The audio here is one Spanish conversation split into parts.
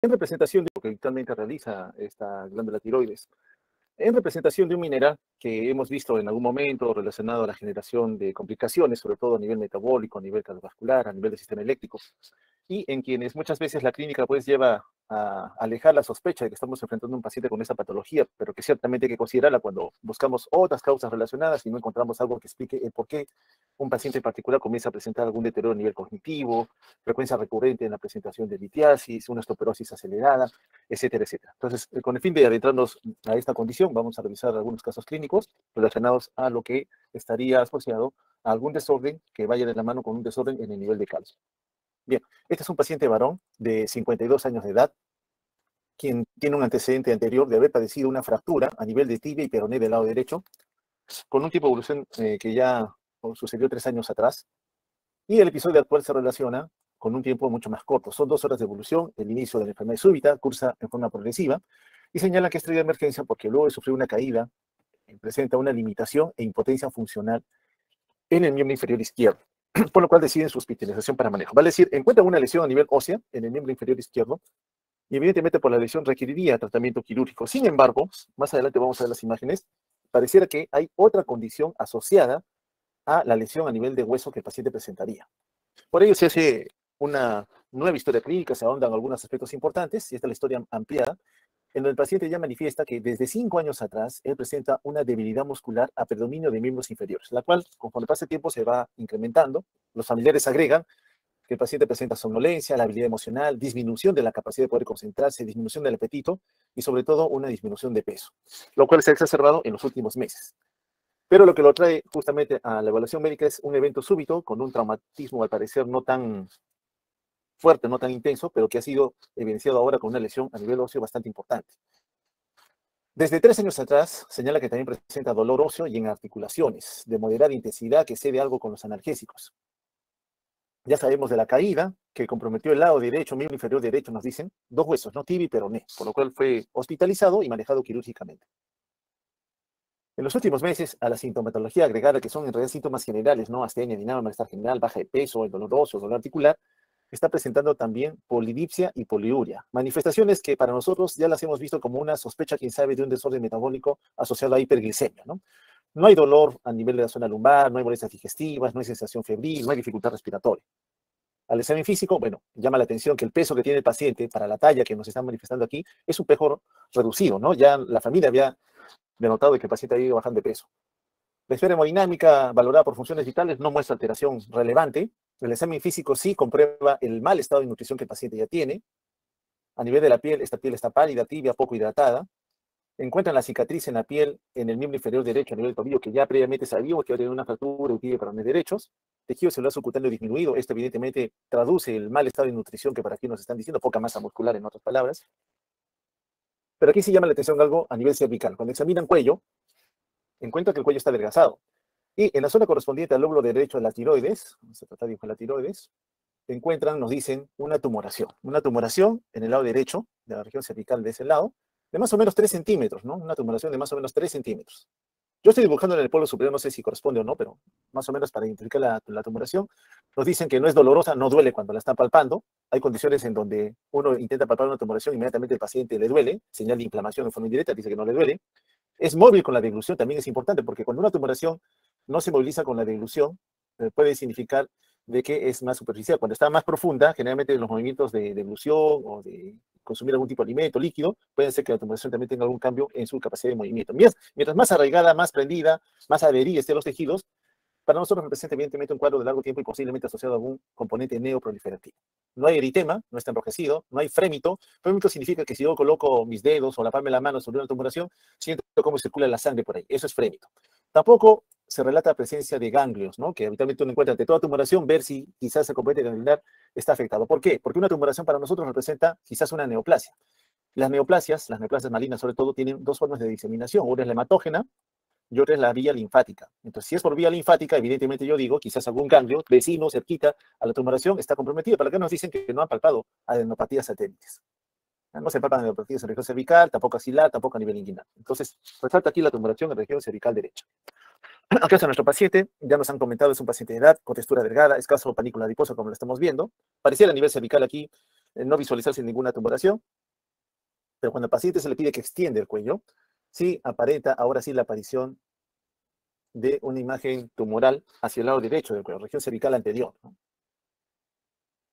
En representación de lo que habitualmente realiza esta glándula tiroides, en representación de un mineral que hemos visto en algún momento relacionado a la generación de complicaciones, sobre todo a nivel metabólico, a nivel cardiovascular, a nivel del sistema eléctrico, y en quienes muchas veces la clínica pues lleva a alejar la sospecha de que estamos enfrentando a un paciente con esa patología, pero que ciertamente hay que considerarla cuando buscamos otras causas relacionadas y no encontramos algo que explique el por qué un paciente en particular comienza a presentar algún deterioro a nivel cognitivo, frecuencia recurrente en la presentación de litiasis, una osteoporosis acelerada, etcétera, etcétera. Entonces, con el fin de adentrarnos a esta condición, vamos a revisar algunos casos clínicos relacionados a lo que estaría asociado a algún desorden que vaya de la mano con un desorden en el nivel de calcio. Bien, este es un paciente varón de 52 años de edad, quien tiene un antecedente anterior de haber padecido una fractura a nivel de tibia y peroné del lado derecho, con un tipo de evolución que ya sucedió 3 años atrás, y el episodio actual se relaciona con un tiempo mucho más corto. Son 2 horas de evolución, el inicio de la enfermedad súbita, cursa en forma progresiva, y señala que es traída de emergencia porque luego de sufrir una caída, presenta una limitación e impotencia funcional en el miembro inferior izquierdo, por lo cual deciden su hospitalización para manejo. Vale decir, encuentran una lesión a nivel ósea en el miembro inferior izquierdo, y evidentemente por la lesión requeriría tratamiento quirúrgico. Sin embargo, más adelante vamos a ver las imágenes, pareciera que hay otra condición asociada a la lesión a nivel de hueso que el paciente presentaría. Por ello se hace una nueva historia clínica, se ahondan algunos aspectos importantes, y esta es la historia ampliada, en donde el paciente ya manifiesta que desde 5 años atrás él presenta una debilidad muscular a predominio de miembros inferiores, la cual conforme pasa el tiempo se va incrementando. Los familiares agregan que el paciente presenta somnolencia, la habilidad emocional, disminución de la capacidad de poder concentrarse, disminución del apetito y sobre todo una disminución de peso, lo cual se ha exacerbado en los últimos meses. Pero lo que lo trae justamente a la evaluación médica es un evento súbito con un traumatismo al parecer no tan fuerte, no tan intenso, pero que ha sido evidenciado ahora con una lesión a nivel óseo bastante importante. Desde 3 años atrás, señala que también presenta dolor óseo y en articulaciones, de moderada intensidad que cede algo con los analgésicos. Ya sabemos de la caída, que comprometió el lado derecho, miembro inferior derecho, nos dicen, 2 huesos, ¿no? Tibia y peroné, por lo cual fue hospitalizado y manejado quirúrgicamente. En los últimos meses, a la sintomatología agregada, que son en realidad síntomas generales, ¿no? Astenia, dinamo, malestar general, baja de peso, el dolor óseo, el dolor articular, está presentando también polidipsia y poliuria. Manifestaciones que para nosotros ya las hemos visto como una sospecha, quién sabe, de un desorden metabólico asociado a hiperglicemia, ¿no? No hay dolor a nivel de la zona lumbar, no hay molestias digestivas, no hay sensación febril, no hay dificultad respiratoria. Al examen físico, bueno, llama la atención que el peso que tiene el paciente para la talla que nos están manifestando aquí es un peso reducido, ¿no? Ya la familia había denotado de que el paciente ha ido bajando de peso. La esfera hemodinámica valorada por funciones vitales no muestra alteración relevante. El examen físico sí comprueba el mal estado de nutrición que el paciente ya tiene. A nivel de la piel, esta piel está pálida, tibia, poco hidratada. Encuentran la cicatriz en la piel, en el miembro inferior derecho, a nivel del tobillo, que ya previamente sabíamos que había una fractura de tibia para los derechos. Tejido celular subcutáneo disminuido. Esto evidentemente traduce el mal estado de nutrición que para aquí nos están diciendo, poca masa muscular en otras palabras. Pero aquí sí llama la atención algo a nivel cervical. Cuando examinan cuello, encuentran que el cuello está adelgazado. Y en la zona correspondiente al lóbulo derecho de la tiroides, vamos a tratar de la tiroides, encuentran, nos dicen, una tumoración. Una tumoración en el lado derecho, de la región cervical de ese lado, de más o menos 3 centímetros, ¿no? Una tumoración de más o menos 3 centímetros. Yo estoy dibujando en el polo superior, no sé si corresponde o no, pero más o menos para identificar la tumoración. Nos dicen que no es dolorosa, no duele cuando la están palpando. Hay condiciones en donde uno intenta palpar una tumoración, inmediatamente el paciente le duele, señal de inflamación en forma indirecta, dice que no le duele. Es móvil con la deglución, también es importante, porque cuando una tumoración no se moviliza con la deglución, puede significar de que es más superficial. Cuando está más profunda, generalmente los movimientos de deglución o de consumir algún tipo de alimento líquido, puede ser que la tumoración también tenga algún cambio en su capacidad de movimiento. Mientras más arraigada, más prendida, más adherida estén los tejidos, para nosotros representa evidentemente un cuadro de largo tiempo y posiblemente asociado a algún componente neoproliferativo. No hay eritema, no está enrojecido, no hay frémito. Frémito significa que si yo coloco mis dedos o la palma de la mano sobre una tumoración, siento cómo circula la sangre por ahí. Eso es frémito. Tampoco se relata la presencia de ganglios, ¿no? Que habitualmente uno encuentra ante toda tumoración, ver si quizás el componente ganglionar está afectado. ¿Por qué? Porque una tumoración para nosotros representa quizás una neoplasia. Las neoplasias malignas sobre todo, tienen 2 formas de diseminación. Una es la hematógena y otra es la vía linfática. Entonces, si es por vía linfática, evidentemente yo digo, quizás algún ganglio vecino, cerquita a la tumoración, está comprometido. ¿Para qué nos dicen que no han palpado adenopatías satélites? No se palpan adenopatías en la región cervical, tampoco axilar, tampoco a nivel inguinal. Entonces, resalta aquí la tumoración en la región cervical derecha. Acá está nuestro paciente, ya nos han comentado, es un paciente de edad, con textura delgada, escaso panícula adiposa, como lo estamos viendo. Pareciera a nivel cervical aquí no visualizarse ninguna tumoración, pero cuando al paciente se le pide que extienda el cuello, sí aparenta ahora sí la aparición de una imagen tumoral hacia el lado derecho del cuello, región cervical anterior, ¿no?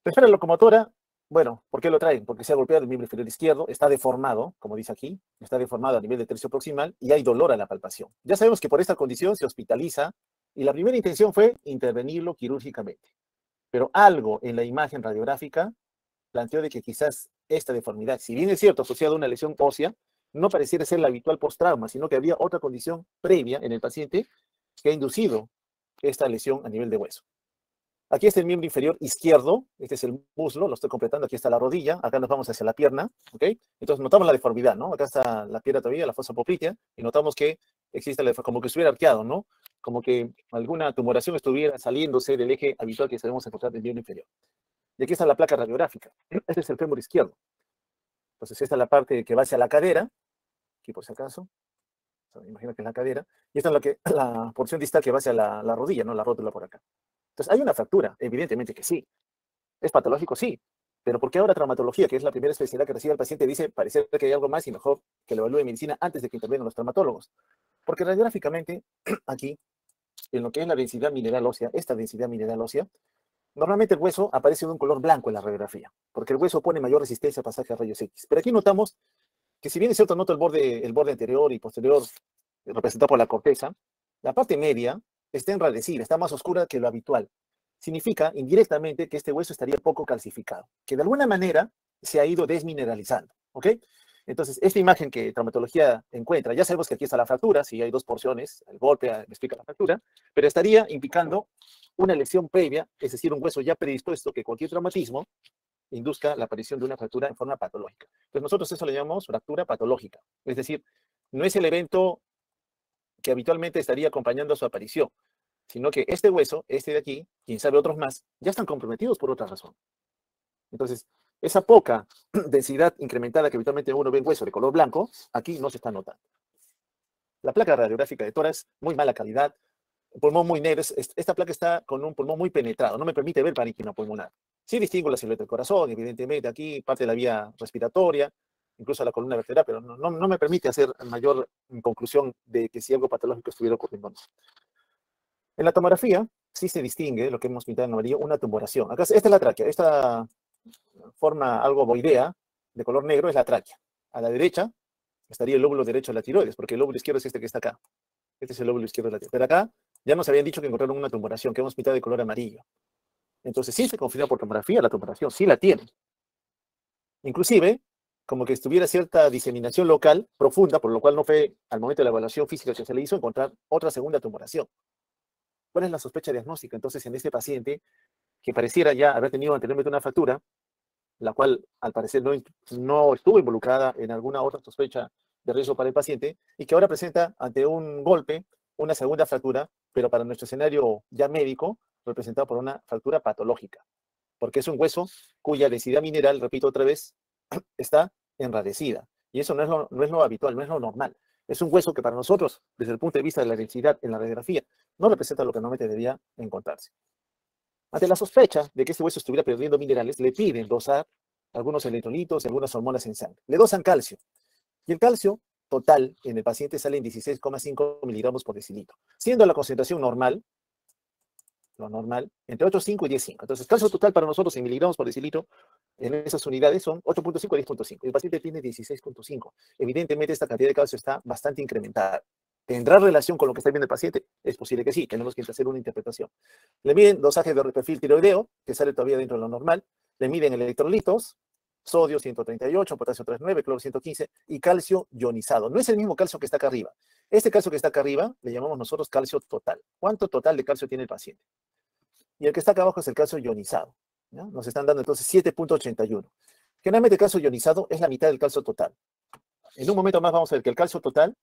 La esfera locomotora, bueno, ¿por qué lo traen? Porque se ha golpeado el miembro inferior izquierdo, está deformado, como dice aquí, está deformado a nivel de tercio proximal y hay dolor a la palpación. Ya sabemos que por esta condición se hospitaliza y la primera intención fue intervenirlo quirúrgicamente. Pero algo en la imagen radiográfica planteó de que quizás esta deformidad, si bien es cierto asociada a una lesión ósea, no pareciera ser la habitual post-trauma, sino que había otra condición previa en el paciente que ha inducido esta lesión a nivel de hueso. Aquí está el miembro inferior izquierdo, este es el muslo, lo estoy completando, aquí está la rodilla, acá nos vamos hacia la pierna, ¿ok? Entonces notamos la deformidad, ¿no? Acá está la pierna todavía, la fosa poplitea, y notamos que existe como que estuviera arqueado, ¿no? Como que alguna tumoración estuviera saliéndose del eje habitual que sabemos encontrar del miembro inferior. Y aquí está la placa radiográfica, este es el fémur izquierdo. Entonces esta es la parte que va hacia la cadera, aquí por si acaso, imagino que es la cadera, y esta es la porción distal que va hacia la rodilla, ¿no? La rótula por acá. Entonces, ¿hay una fractura? Evidentemente que sí. ¿Es patológico? Sí. Pero ¿por qué ahora traumatología, que es la primera especialidad que recibe el paciente, dice parece que hay algo más y mejor que lo evalúe medicina antes de que intervengan los traumatólogos? Porque radiográficamente, aquí, en lo que es la densidad mineral ósea, esta densidad mineral ósea, normalmente el hueso aparece de un color blanco en la radiografía, porque el hueso pone mayor resistencia a pasaje a rayos X. Pero aquí notamos que si bien es cierto, noto el borde anterior y posterior representado por la corteza, la parte media está enradecida, está más oscura que lo habitual. Significa indirectamente que este hueso estaría poco calcificado, que de alguna manera se ha ido desmineralizando, ¿ok? Entonces, esta imagen que traumatología encuentra, ya sabemos que aquí está la fractura, si hay dos porciones, el golpe me explica la fractura, pero estaría indicando una lesión previa, es decir, un hueso ya predispuesto que cualquier traumatismo induzca la aparición de una fractura en forma patológica. Entonces nosotros eso le llamamos fractura patológica. Es decir, no es el evento que habitualmente estaría acompañando a su aparición, sino que este hueso, este de aquí, quién sabe otros más, ya están comprometidos por otra razón. Entonces, esa poca densidad incrementada que habitualmente uno ve en hueso de color blanco, aquí no se está notando. La placa radiográfica de tórax, muy mala calidad, pulmón muy negro, esta placa está con un pulmón muy penetrado, no me permite ver parénquima pulmonar. Sí distingo la silueta del corazón, evidentemente aquí parte de la vía respiratoria, incluso la columna vertebral, pero no me permite hacer mayor conclusión de que si algo patológico estuviera ocurriendo. En la tomografía sí se distingue lo que hemos pintado en amarillo, una tumoración. Acá, esta es la tráquea, esta forma algo ovoidea de color negro es la tráquea. A la derecha estaría el lóbulo derecho de la tiroides, porque el lóbulo izquierdo es este que está acá. Este es el lóbulo izquierdo de la tiroides. Pero acá ya nos habían dicho que encontraron una tumoración, que hemos pintado de color amarillo. Entonces, sí se confirma por tomografía la tumoración, sí la tiene. Inclusive, como que estuviera cierta diseminación local profunda, por lo cual no fue, al momento de la evaluación física que se le hizo, encontrar otra segunda tumoración. ¿Cuál es la sospecha diagnóstica? Entonces, en este paciente, que pareciera ya haber tenido anteriormente una fractura, la cual al parecer no estuvo involucrada en alguna otra sospecha de riesgo para el paciente, y que ahora presenta ante un golpe una segunda fractura, pero para nuestro escenario ya médico, representado por una fractura patológica, porque es un hueso cuya densidad mineral, repito otra vez, está enradecida. Y eso no es lo habitual, no es lo normal. Es un hueso que para nosotros, desde el punto de vista de la densidad en la radiografía, no representa lo que normalmente debería encontrarse. Ante la sospecha de que este hueso estuviera perdiendo minerales, le piden dosar algunos electrolitos y algunas hormonas en sangre. Le dosan calcio. Y el calcio total en el paciente sale en 16,5 miligramos por decilitro, siendo la concentración normal, lo normal, entre 8,5 y 10,5. Entonces, calcio total para nosotros en miligramos por decilitro en esas unidades son 8,5 a 10,5. El paciente tiene 16,5. Evidentemente, esta cantidad de calcio está bastante incrementada. ¿Tendrá relación con lo que está viendo el paciente? Es posible que sí, tenemos que hacer una interpretación. Le miden dosaje de perfil tiroideo, que sale todavía dentro de lo normal. Le miden electrolitos, sodio 138, potasio 39, cloro 115 y calcio ionizado. No es el mismo calcio que está acá arriba. Este calcio que está acá arriba le llamamos nosotros calcio total. ¿Cuánto total de calcio tiene el paciente? Y el que está acá abajo es el calcio ionizado, ¿ya? Nos están dando entonces 7,81. Generalmente el calcio ionizado es la mitad del calcio total. En un momento más vamos a ver que el calcio total,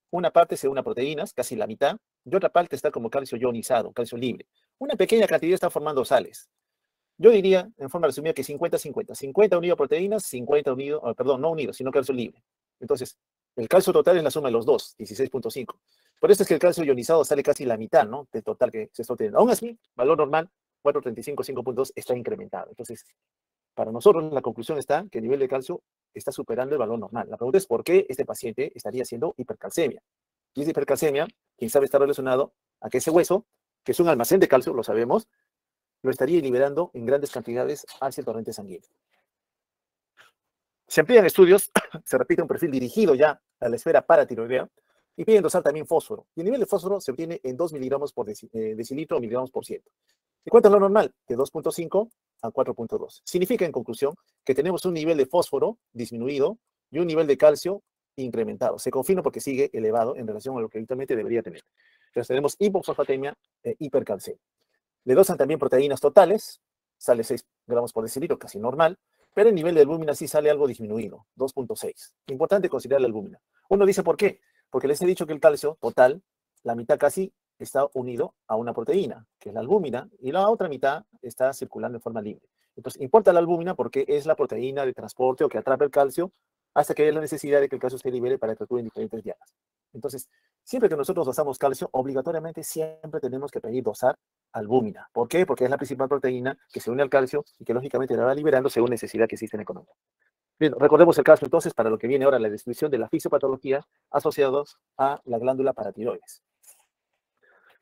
una parte se une a proteínas, casi la mitad, y otra parte está como calcio ionizado, calcio libre. Una pequeña cantidad está formando sales. Yo diría, en forma resumida, que 50-50. 50 unido a proteínas, 50 unido, perdón, no unido, sino calcio libre. Entonces, el calcio total es la suma de los dos, 16,5. Por eso es que el calcio ionizado sale casi la mitad, ¿no?, del total que se está obteniendo. Aún así, valor normal, 435, 5,2, está incrementado. Entonces, Para nosotros la conclusión está que el nivel de calcio está superando el valor normal. La pregunta es por qué este paciente estaría haciendo hipercalcemia. Y esa hipercalcemia, quién sabe, está relacionado a que ese hueso, que es un almacén de calcio, lo sabemos, lo estaría liberando en grandes cantidades hacia el torrente sanguíneo. Se amplían estudios, se repite un perfil dirigido ya a la esfera paratiroidea y piden dosar también fósforo. Y el nivel de fósforo se obtiene en 2 miligramos por decilitro o miligramos por ciento. ¿Y cuánto es lo normal? De 2.5 a 4.2. Significa, en conclusión, que tenemos un nivel de fósforo disminuido y un nivel de calcio incrementado. Se confirma porque sigue elevado en relación a lo que habitualmente debería tener. Entonces tenemos hipofosfatemia e hipercalcemia. Le dosan también proteínas totales, sale 6 gramos por decilitro, casi normal, pero el nivel de albúmina sí sale algo disminuido, 2.6. Importante considerar la albúmina. Uno dice, ¿por qué? Porque les he dicho que el calcio total, la mitad casi está unido a una proteína, que es la albúmina, y la otra mitad está circulando en forma libre. Entonces, importa la albúmina porque es la proteína de transporte o que atrapa el calcio hasta que haya la necesidad de que el calcio se libere para que actúe en diferentes dianas. Entonces, siempre que nosotros dosamos calcio, obligatoriamente siempre tenemos que pedir dosar albúmina. ¿Por qué? Porque es la principal proteína que se une al calcio y que lógicamente la va liberando según necesidad que existe en economía. Bien, recordemos el calcio entonces para lo que viene ahora la descripción de la fisiopatología asociados a la glándula paratiroides.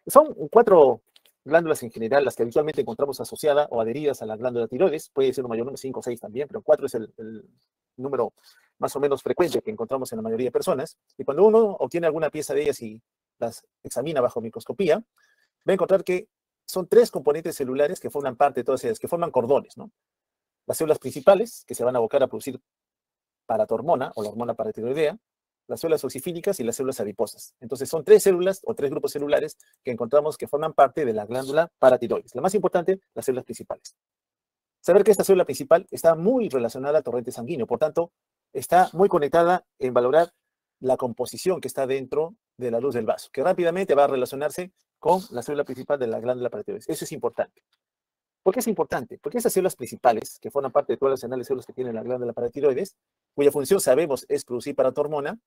Son 4 glándulas en general las que habitualmente encontramos asociadas o adheridas a la glándula tiroides. Puede ser un mayor número, 5 o 6 también, pero 4 es el número más o menos frecuente que encontramos en la mayoría de personas. Y cuando uno obtiene alguna pieza de ellas y las examina bajo microscopía, va a encontrar que son 3 componentes celulares que forman parte de todas ellas, que forman cordones, ¿no? Las células principales, que se van a abocar a producir paratormona o la hormona paratiroidea, las células oxifílicas y las células adiposas. Entonces son 3 células o 3 grupos celulares que encontramos que forman parte de la glándula paratiroides. La más importante, las células principales. Saber que esta célula principal está muy relacionada al torrente sanguíneo, por tanto, está muy conectada en valorar la composición que está dentro de la luz del vaso, que rápidamente va a relacionarse con la célula principal de la glándula paratiroides. Eso es importante. ¿Por qué es importante? Porque esas células principales, que forman parte de todas las arsenal de células que tiene la glándula paratiroides, cuya función sabemos es producir paratormona,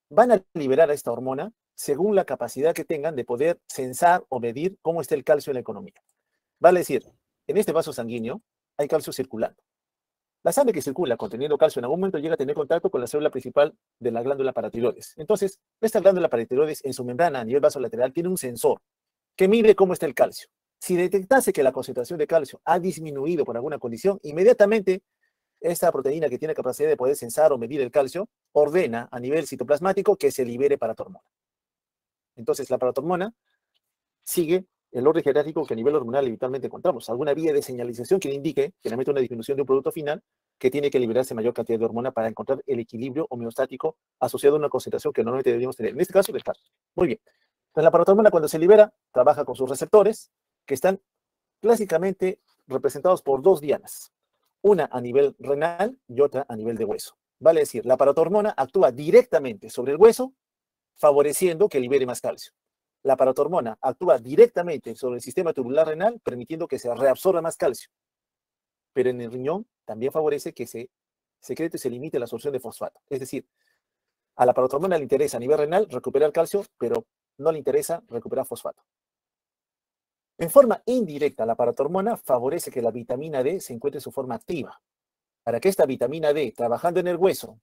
van a liberar a esta hormona según la capacidad que tengan de poder censar o medir cómo está el calcio en la economía. Vale decir, en este vaso sanguíneo hay calcio circulando. La sangre que circula conteniendo calcio en algún momento llega a tener contacto con la célula principal de la glándula paratiroides. Entonces, esta glándula paratiroides en su membrana a nivel vasolateral tiene un sensor que mide cómo está el calcio. Si detectase que la concentración de calcio ha disminuido por alguna condición, inmediatamente esta proteína que tiene capacidad de poder sensar o medir el calcio ordena a nivel citoplasmático que se libere paratormona. Entonces, la paratormona sigue el orden jerárquico que a nivel hormonal habitualmente encontramos. Alguna vía de señalización que le indique, generalmente una disminución de un producto final, que tiene que liberarse mayor cantidad de hormona para encontrar el equilibrio homeostático asociado a una concentración que normalmente deberíamos tener. En este caso, del calcio. Muy bien. Entonces, la paratormona cuando se libera, trabaja con sus receptores, que están clásicamente representados por 2 dianas. Una a nivel renal y otra a nivel de hueso. Vale decir, la paratormona actúa directamente sobre el hueso, favoreciendo que libere más calcio. La paratormona actúa directamente sobre el sistema tubular renal, permitiendo que se reabsorba más calcio. Pero en el riñón también favorece que se secrete y se limite la absorción de fosfato. Es decir, a la paratormona le interesa a nivel renal recuperar calcio, pero no le interesa recuperar fosfato. En forma indirecta, la paratormona favorece que la vitamina D se encuentre en su forma activa, para que esta vitamina D, trabajando en el hueso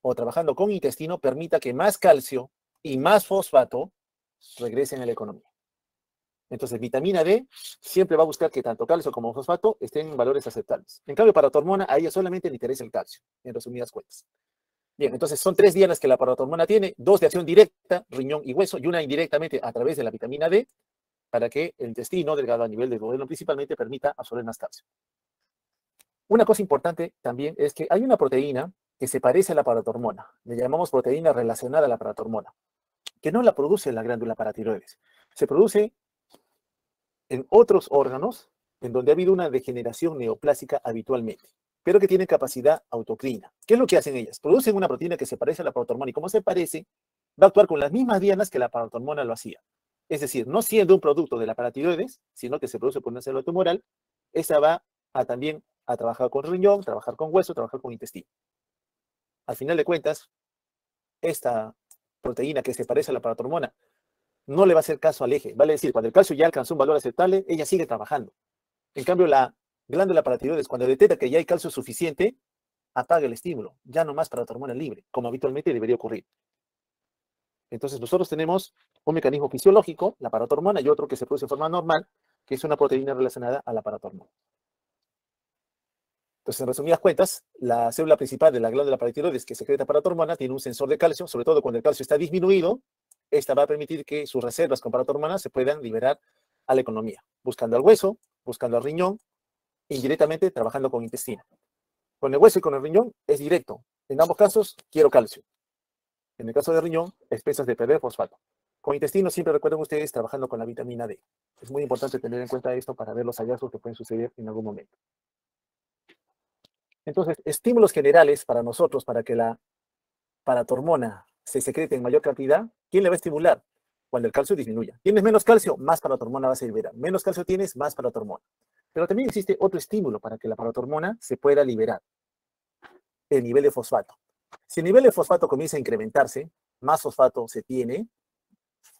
o trabajando con intestino, permita que más calcio y más fosfato regresen a la economía. Entonces, vitamina D siempre va a buscar que tanto calcio como fosfato estén en valores aceptables. En cambio, paratormona, a ella solamente le interesa el calcio, en resumidas cuentas. Bien, entonces son 3 dianas que la paratormona tiene, 2 de acción directa, riñón y hueso, y una indirectamente a través de la vitamina D, para que el intestino delgado a nivel del duodeno principalmente permita absorber más calcio. Una cosa importante también es que hay una proteína que se parece a la paratormona, le llamamos proteína relacionada a la paratormona, que no la produce la glándula paratiroides, se produce en otros órganos en donde ha habido una degeneración neoplásica habitualmente, pero que tienen capacidad autocrina. ¿Qué es lo que hacen ellas? Producen una proteína que se parece a la paratormona y como se parece, va a actuar con las mismas dianas que la paratormona lo hacía. Es decir, no siendo un producto de la paratiroides, sino que se produce por una célula tumoral, esa va a también a trabajar con riñón, trabajar con hueso, trabajar con intestino. Al final de cuentas, esta proteína que se parece a la paratormona no le va a hacer caso al eje. Vale decir, cuando el calcio ya alcanzó un valor aceptable, ella sigue trabajando. En cambio, la Glándula paratiroides, cuando detecta que ya hay calcio suficiente, apaga el estímulo, ya no más paratormona libre, como habitualmente debería ocurrir. Entonces nosotros tenemos un mecanismo fisiológico, la paratormona, y otro que se produce de forma normal, que es una proteína relacionada a la paratormona. Entonces, en resumidas cuentas, la célula principal de la glándula paratiroides que secreta paratormona tiene un sensor de calcio, sobre todo cuando el calcio está disminuido, esta va a permitir que sus reservas con paratormona se puedan liberar a la economía, buscando al hueso, buscando al riñón, indirectamente trabajando con intestino. Con el hueso y con el riñón es directo. En ambos casos, quiero calcio. En el caso de riñón, expensas de perder fosfato. Con intestino, siempre recuerden ustedes trabajando con la vitamina D. Es muy importante tener en cuenta esto para ver los hallazgos que pueden suceder en algún momento. Entonces, estímulos generales para nosotros, para que la paratormona se secrete en mayor cantidad, ¿quién le va a estimular? Cuando el calcio disminuya. Tienes menos calcio, más paratormona vas a liberar. Menos calcio tienes, más paratormona. Pero también existe otro estímulo para que la paratormona se pueda liberar, el nivel de fosfato. Si el nivel de fosfato comienza a incrementarse, más fosfato se tiene,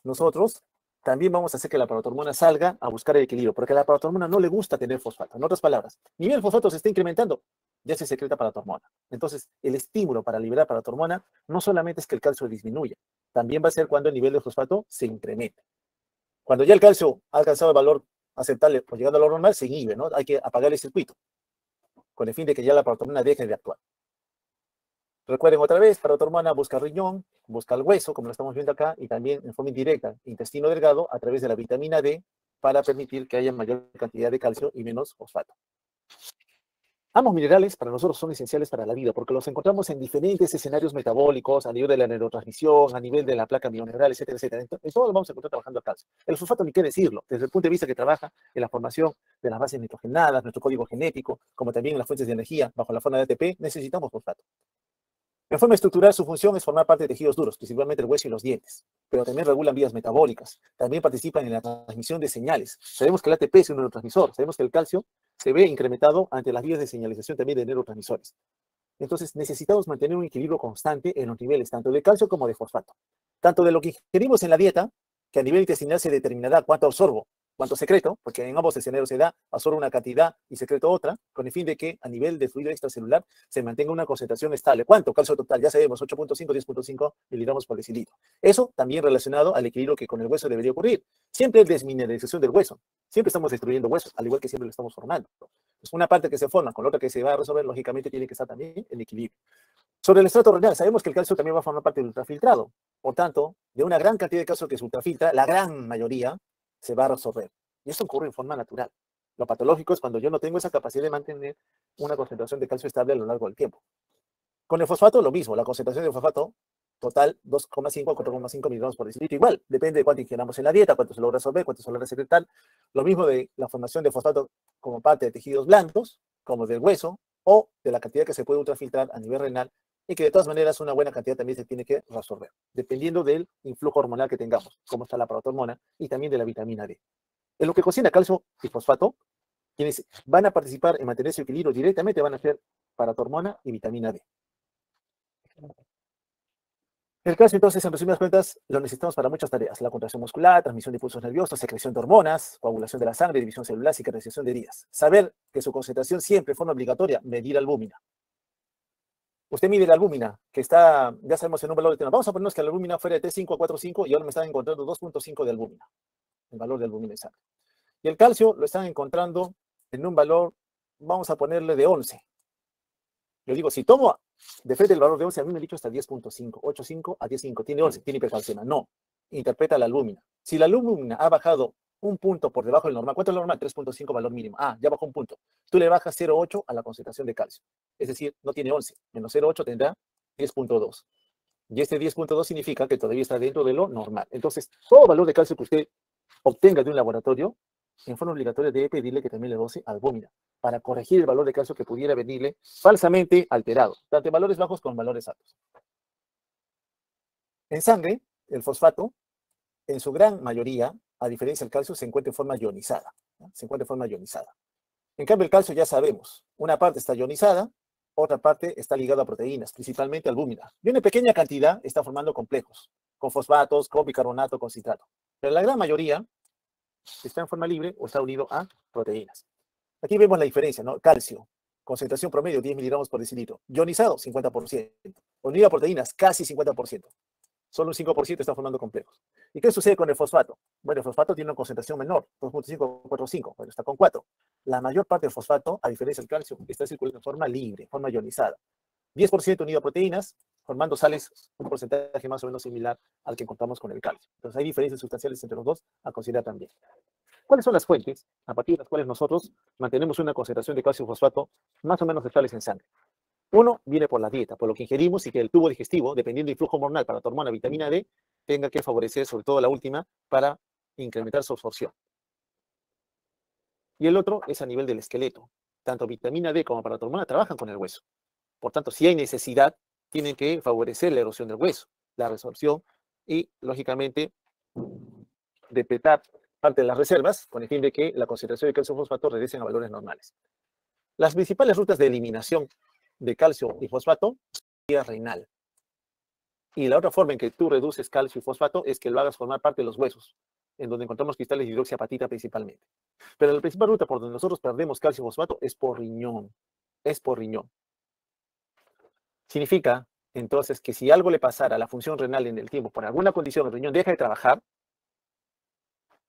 nosotros también vamos a hacer que la paratormona salga a buscar el equilibrio, porque a la paratormona no le gusta tener fosfato. En otras palabras, nivel de fosfato se está incrementando, ya se secreta paratormona. Entonces, el estímulo para liberar paratormona no solamente es que el calcio disminuya, también va a ser cuando el nivel de fosfato se incremente. Cuando ya el calcio ha alcanzado el valor aceptable o llegando a lo normal, se inhibe, ¿no? Hay que apagar el circuito, con el fin de que ya la paratormona deje de actuar. Recuerden otra vez, paratormona busca riñón, busca el hueso, como lo estamos viendo acá, y también en forma indirecta, intestino delgado, a través de la vitamina D, para permitir que haya mayor cantidad de calcio y menos fosfato. Ambos minerales para nosotros son esenciales para la vida, porque los encontramos en diferentes escenarios metabólicos, a nivel de la neurotransmisión, a nivel de la placa mioneural, etcétera, etcétera. En todo lo vamos a encontrar trabajando el calcio. El fosfato ni qué decirlo, desde el punto de vista que trabaja en la formación de las bases nitrogenadas, nuestro código genético, como también en las fuentes de energía, bajo la forma de ATP, necesitamos fosfato. En forma estructural, su función es formar parte de tejidos duros, principalmente el hueso y los dientes, pero también regulan vías metabólicas, también participan en la transmisión de señales. Sabemos que el ATP es un neurotransmisor, sabemos que el calcio se ve incrementado ante las vías de señalización también de neurotransmisores. Entonces, necesitamos mantener un equilibrio constante en los niveles tanto de calcio como de fosfato. Tanto de lo que ingerimos en la dieta, que a nivel intestinal se determinará cuánto absorbo, cuánto secreto, porque en ambos escenarios se da, absorbo una cantidad y secreto otra, con el fin de que a nivel de fluido extracelular se mantenga una concentración estable. ¿Cuánto? Calcio total, ya sabemos, 8.5, 10.5 miligramos por decilitro. Eso también relacionado al equilibrio que con el hueso debería ocurrir. Siempre hay desmineralización del hueso. Siempre estamos destruyendo huesos, al igual que siempre lo estamos formando. Pues una parte que se forma con la otra que se va a resolver, lógicamente tiene que estar también en equilibrio. Sobre el estrato renal, sabemos que el calcio también va a formar parte del ultrafiltrado. Por tanto, de una gran cantidad de calcio que se ultrafiltra, la gran mayoría se va a resolver. Y eso ocurre en forma natural. Lo patológico es cuando yo no tengo esa capacidad de mantener una concentración de calcio estable a lo largo del tiempo. Con el fosfato, lo mismo. La concentración de fosfato total 2,5 a 4,5 miligramos por decilitro. Igual, depende de cuánto ingeramos en la dieta, cuánto se logra resolver, cuánto se logra secretar. Lo mismo de la formación de fosfato como parte de tejidos blandos, como del hueso, o de la cantidad que se puede ultrafiltrar a nivel renal, y que de todas maneras una buena cantidad también se tiene que resolver, dependiendo del influjo hormonal que tengamos, como está la paratormona, y también de la vitamina D. En lo que cocina calcio y fosfato, quienes van a participar en mantener ese equilibrio directamente van a ser paratormona y vitamina D. El calcio, entonces, en resumidas cuentas, lo necesitamos para muchas tareas. La contracción muscular, transmisión de impulsos nerviosos, secreción de hormonas, coagulación de la sangre, división celular, cicatrización de heridas. Saber que su concentración siempre forma obligatoria, medir albúmina. Usted mide la albúmina, que está, ya sabemos, en un valor de Vamos a ponernos que la albúmina fuera de 3,5 a 4,5 y ahora me están encontrando 2,5 de albúmina, el valor de albúmina en sangre. Y el calcio lo están encontrando en un valor, vamos a ponerle de 11. Yo digo, si tomo de frente el valor de 11, a mí me han dicho hasta 10,5, 8,5 a 10,5, tiene 11, tiene hipercalcemia. No, interpreta la albúmina. Si la albúmina ha bajado un punto por debajo del normal, ¿cuánto es lo normal? 3,5 valor mínimo. Ah, ya bajó un punto. Tú le bajas 0,8 a la concentración de calcio. Es decir, no tiene 11, menos 0,8 tendrá 10,2. Y este 10,2 significa que todavía está dentro de lo normal. Entonces, todo valor de calcio que usted obtenga de un laboratorio, en forma obligatoria debe pedirle que también le doce albúmina para corregir el valor de calcio que pudiera venirle falsamente alterado, tanto en valores bajos como en valores altos. En sangre, el fosfato, en su gran mayoría, a diferencia del calcio, se encuentra en forma ionizada. ¿No? Se encuentra en forma ionizada. En cambio, el calcio ya sabemos, una parte está ionizada, otra parte está ligada a proteínas, principalmente albúmina. Y una pequeña cantidad está formando complejos, con fosfatos, con bicarbonato, con citrato. Pero la gran mayoría está en forma libre o está unido a proteínas. Aquí vemos la diferencia, ¿no? Calcio, concentración promedio 10 miligramos por decilitro. Ionizado, 50%. Unido a proteínas, casi 50%. Solo un 5% está formando complejos. ¿Y qué sucede con el fosfato? Bueno, el fosfato tiene una concentración menor, 2.5, 4.5, bueno, está con 4. La mayor parte del fosfato, a diferencia del calcio, está circulando en forma libre, forma ionizada. 10% unido a proteínas, formando sales un porcentaje más o menos similar al que encontramos con el calcio. Entonces hay diferencias sustanciales entre los dos a considerar también. ¿Cuáles son las fuentes a partir de las cuales nosotros mantenemos una concentración de calcio y fosfato más o menos estables en sangre? Uno viene por la dieta, por lo que ingerimos y que el tubo digestivo, dependiendo del flujo hormonal para tu hormona vitamina D, tenga que favorecer, sobre todo la última, para incrementar su absorción. Y el otro es a nivel del esqueleto. Tanto vitamina D como para tu hormona trabajan con el hueso. Por tanto, si hay necesidad, tienen que favorecer la erosión del hueso, la resorción y, lógicamente, depletar parte de las reservas con el fin de que la concentración de calcio y fosfato regresen a valores normales. Las principales rutas de eliminación de calcio y fosfato son vía renal. Y la otra forma en que tú reduces calcio y fosfato es que lo hagas formar parte de los huesos, en donde encontramos cristales de hidroxiapatita principalmente. Pero la principal ruta por donde nosotros perdemos calcio y fosfato es por riñón. Es por riñón. Significa, entonces, que si algo le pasara a la función renal en el tiempo, por alguna condición el riñón deja de trabajar,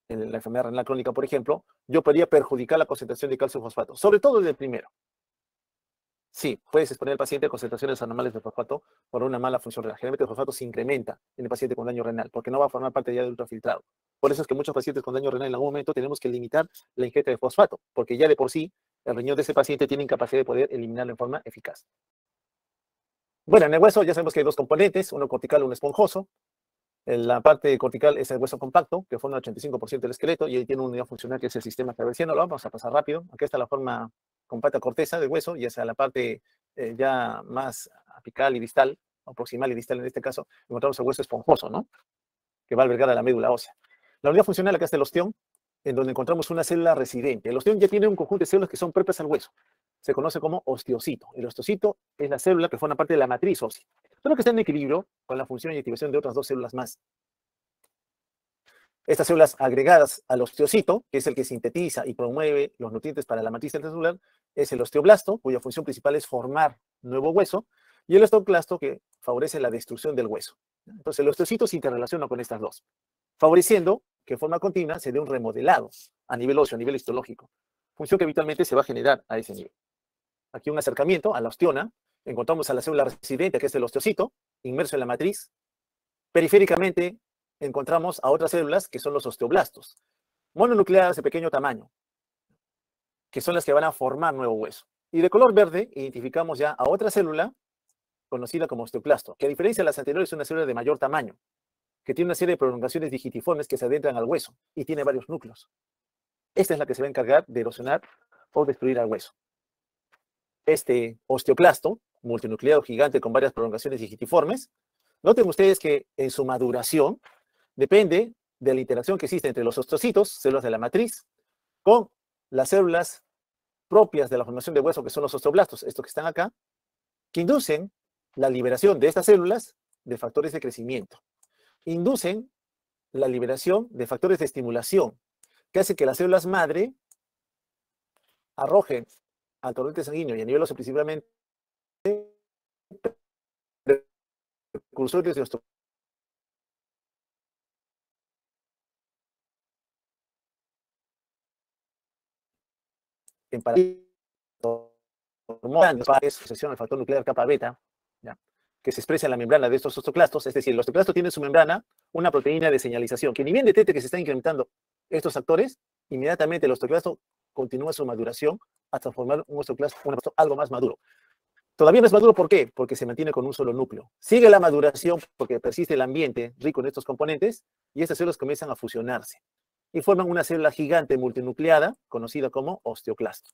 en la enfermedad renal crónica, por ejemplo, yo podría perjudicar la concentración de calcio y fosfato, sobre todo en el primero. Sí, puedes exponer al paciente a concentraciones anormales de fosfato por una mala función renal. Generalmente el fosfato se incrementa en el paciente con daño renal, porque no va a formar parte ya del ultrafiltrado. Por eso es que muchos pacientes con daño renal en algún momento tenemos que limitar la ingesta de fosfato, porque ya de por sí el riñón de ese paciente tiene incapacidad de poder eliminarlo en forma eficaz. Bueno, en el hueso ya sabemos que hay dos componentes, uno cortical y uno esponjoso. En la parte cortical es el hueso compacto, que forma el 85% del esqueleto, y ahí tiene una unidad funcional que es el sistema traversiano. Lo vamos a pasar rápido. Aquí está la forma compacta corteza del hueso, y hacia la parte ya más apical y distal, o proximal y distal en este caso, encontramos el hueso esponjoso, ¿no? Que va a albergar a la médula ósea. La unidad funcional acá está el osteón, en donde encontramos una célula residente. El osteón ya tiene un conjunto de células que son propias al hueso. Se conoce como osteocito. El osteocito es la célula que forma parte de la matriz ósea, solo que está en equilibrio con la función y activación de otras dos células más. Estas células agregadas al osteocito, que es el que sintetiza y promueve los nutrientes para la matriz intracelular, es el osteoblasto, cuya función principal es formar nuevo hueso, y el osteoclasto, que favorece la destrucción del hueso. Entonces, el osteocito se interrelaciona con estas dos, favoreciendo que en forma continua se dé un remodelado a nivel óseo, a nivel histológico, función que habitualmente se va a generar a ese nivel. Aquí un acercamiento a la osteona, encontramos a la célula residente, que es el osteocito, inmerso en la matriz. Periféricamente encontramos a otras células, que son los osteoblastos, mononucleadas de pequeño tamaño, que son las que van a formar nuevo hueso. Y de color verde identificamos ya a otra célula, conocida como osteoclasto, que a diferencia de las anteriores es una célula de mayor tamaño, que tiene una serie de prolongaciones digitiformes que se adentran al hueso y tiene varios núcleos. Esta es la que se va a encargar de erosionar o destruir al hueso. Este osteoclasto, multinucleado gigante con varias prolongaciones digitiformes, noten ustedes que en su maduración depende de la interacción que existe entre los osteocitos, células de la matriz, con las células propias de la formación de hueso, que son los osteoblastos, estos que están acá, que inducen la liberación de estas células de factores de crecimiento. Inducen la liberación de factores de estimulación, que hace que las células madre arrojen al torrente sanguíneo y a nivel óseo principalmente precursores de osteoclasto. En asociación al factor nuclear kappa beta, ¿ya?, que se expresa en la membrana de estos osteoclastos. Es decir, el osteoclasto tiene en su membrana una proteína de señalización, que ni bien detecte que se están incrementando estos factores, inmediatamente el osteoclasto continúa su maduración hasta formar un osteoclasto algo más maduro. Todavía no es maduro, ¿por qué? Porque se mantiene con un solo núcleo. Sigue la maduración porque persiste el ambiente rico en estos componentes y estas células comienzan a fusionarse y forman una célula gigante multinucleada conocida como osteoclasto,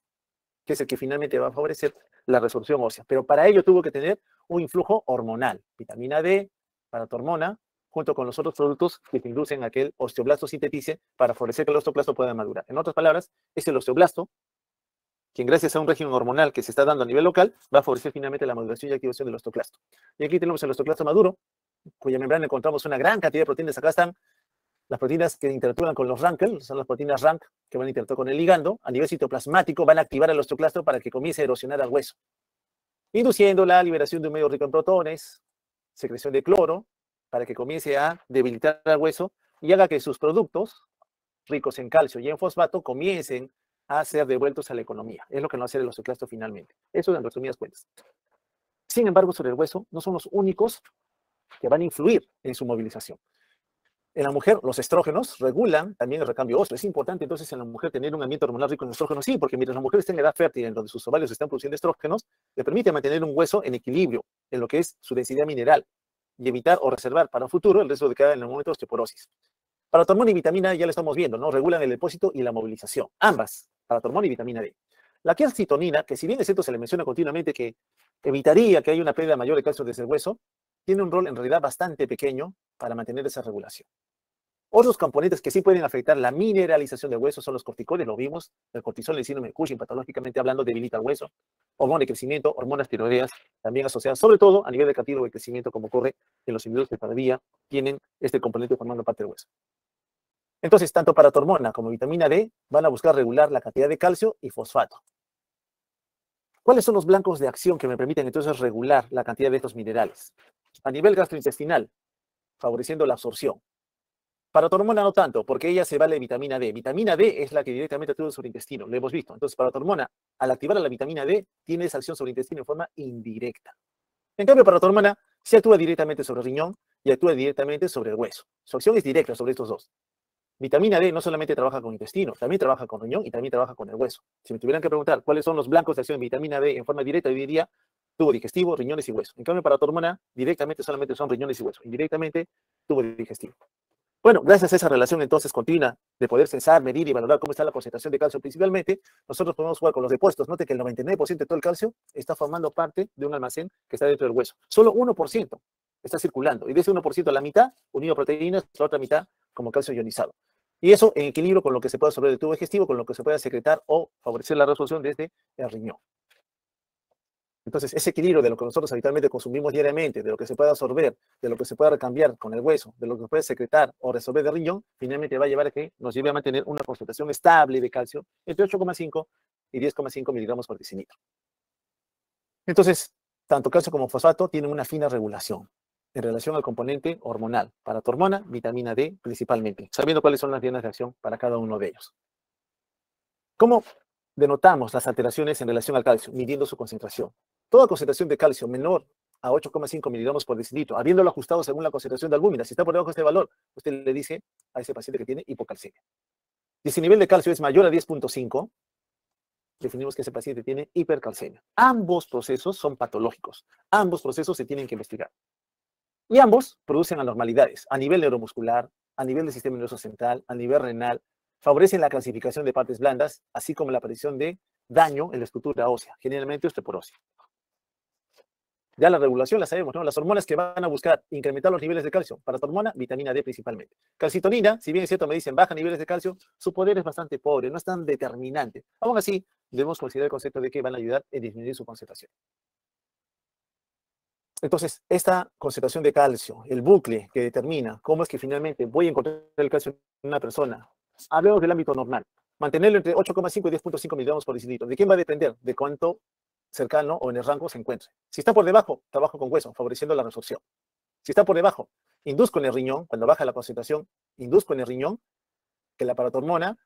que es el que finalmente va a favorecer la resorción ósea. Pero para ello tuvo que tener un influjo hormonal, vitamina D para tu hormona, junto con los otros productos que te inducen a que el osteoblasto sintetice para favorecer que el osteoclasto pueda madurar. En otras palabras, es el osteoblasto quien, gracias a un régimen hormonal que se está dando a nivel local, va a favorecer finalmente la maduración y activación del osteoclasto. Y aquí tenemos el osteoclasto maduro, cuya membrana encontramos una gran cantidad de proteínas. Acá están Las proteínas que interactúan con los RANKL son las proteínas RANK que van a interactuar con el ligando. A nivel citoplasmático van a activar el osteoclastro para que comience a erosionar al hueso, induciendo la liberación de un medio rico en protones, secreción de cloro, para que comience a debilitar al hueso y haga que sus productos ricos en calcio y en fosfato comiencen a ser devueltos a la economía. Es lo que nos va a hacer el osteoclasto finalmente. Eso en resumidas cuentas. Sin embargo, sobre el hueso no son los únicos que van a influir en su movilización. En la mujer, los estrógenos regulan también el recambio óseo. Es importante entonces en la mujer tener un ambiente hormonal rico en estrógenos, sí, porque mientras la mujer esté en edad fértil, en donde sus ovarios están produciendo estrógenos, le permite mantener un hueso en equilibrio en lo que es su densidad mineral y evitar o reservar para un futuro el riesgo de quedar en el momento de osteoporosis. Paratormona y vitamina D ya lo estamos viendo, ¿no? Regulan el depósito y la movilización. Ambas, paratormona y vitamina D. La quercitonina, que si bien es cierto se le menciona continuamente que evitaría que haya una pérdida mayor de calcio desde el hueso, tiene un rol en realidad bastante pequeño para mantener esa regulación. Otros componentes que sí pueden afectar la mineralización del hueso son los corticoides, lo vimos, el cortisol, el síndrome de Cushing, patológicamente hablando, debilita el hueso, hormona de crecimiento, hormonas tiroideas, también asociadas, sobre todo a nivel de cartílago de crecimiento, como ocurre en los individuos que todavía tienen este componente formando parte del hueso. Entonces, tanto paratormona como vitamina D van a buscar regular la cantidad de calcio y fosfato. ¿Cuáles son los blancos de acción que me permiten entonces regular la cantidad de estos minerales? A nivel gastrointestinal, favoreciendo la absorción. Paratormona no tanto, porque ella se vale de vitamina D. Vitamina D es la que directamente actúa sobre el intestino, lo hemos visto. Entonces, paratormona, al activar a la vitamina D, tiene esa acción sobre el intestino en forma indirecta. En cambio, paratormona sí actúa directamente sobre el riñón y actúa directamente sobre el hueso. Su acción es directa sobre estos dos. Vitamina D no solamente trabaja con intestino, también trabaja con riñón y también trabaja con el hueso. Si me tuvieran que preguntar cuáles son los blancos de acción de vitamina D en forma directa, yo diría tubo digestivo, riñones y hueso. En cambio, paratormona directamente solamente son riñones y hueso. Indirectamente, tubo digestivo. Bueno, gracias a esa relación entonces continua de poder censar, medir y valorar cómo está la concentración de calcio principalmente, nosotros podemos jugar con los depósitos. Note que el 99% de todo el calcio está formando parte de un almacén que está dentro del hueso. Solo 1% está circulando. Y de ese 1%, la mitad unido a proteínas, la otra mitad como calcio ionizado. Y eso en equilibrio con lo que se puede absorber del tubo digestivo, con lo que se pueda secretar o favorecer la resolución desde el riñón. Entonces, ese equilibrio de lo que nosotros habitualmente consumimos diariamente, de lo que se puede absorber, de lo que se puede recambiar con el hueso, de lo que se puede secretar o resolver del riñón, finalmente va a llevar a que nos lleve a mantener una concentración estable de calcio entre 8,5 y 10,5 miligramos por decilitro. Entonces, tanto calcio como fosfato tienen una fina regulación en relación al componente hormonal, paratormona, vitamina D principalmente, sabiendo cuáles son las líneas de acción para cada uno de ellos. ¿Cómo denotamos las alteraciones en relación al calcio? Midiendo su concentración. Toda concentración de calcio menor a 8,5 miligramos por decilitro, habiéndolo ajustado según la concentración de albúmina, si está por debajo de este valor, usted le dice a ese paciente que tiene hipocalcemia. Y si el nivel de calcio es mayor a 10,5, definimos que ese paciente tiene hipercalcemia. Ambos procesos son patológicos. Ambos procesos se tienen que investigar. Y ambos producen anormalidades a nivel neuromuscular, a nivel del sistema nervioso central, a nivel renal, favorecen la calcificación de partes blandas, así como la aparición de daño en la estructura ósea, generalmente osteoporosis. Ya la regulación la sabemos, ¿no? Las hormonas que van a buscar incrementar los niveles de calcio, paratormona, vitamina D principalmente. Calcitonina, si bien es cierto, me dicen baja niveles de calcio, su poder es bastante pobre, no es tan determinante. Aún así, debemos considerar el concepto de que van a ayudar en disminuir su concentración. Entonces, esta concentración de calcio, el bucle que determina cómo es que finalmente voy a encontrar el calcio en una persona, hablemos del ámbito normal, mantenerlo entre 8,5 y 10,5 miligramos por decilitro. ¿De quién va a depender? De cuánto cercano o en el rango se encuentre. Si está por debajo, trabajo con hueso, favoreciendo la resorción. Si está por debajo, induzco en el riñón, cuando baja la concentración, induzco en el riñón que la paratormona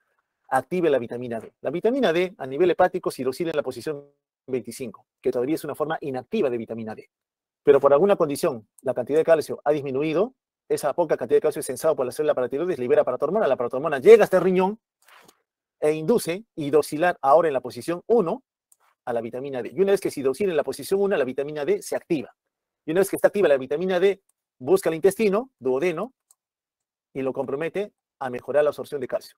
active la vitamina D. La vitamina D a nivel hepático se oscila en la posición 25, que todavía es una forma inactiva de vitamina D. Pero por alguna condición la cantidad de calcio ha disminuido, esa poca cantidad de calcio es sensado por la célula paratiroides, libera paratormona, la paratormona llega hasta el riñón e induce hidroxilar ahora en la posición 1 a la vitamina D. Y una vez que se hidroxila en la posición 1, la vitamina D se activa. Y una vez que está activa la vitamina D, busca el intestino, duodeno, y lo compromete a mejorar la absorción de calcio.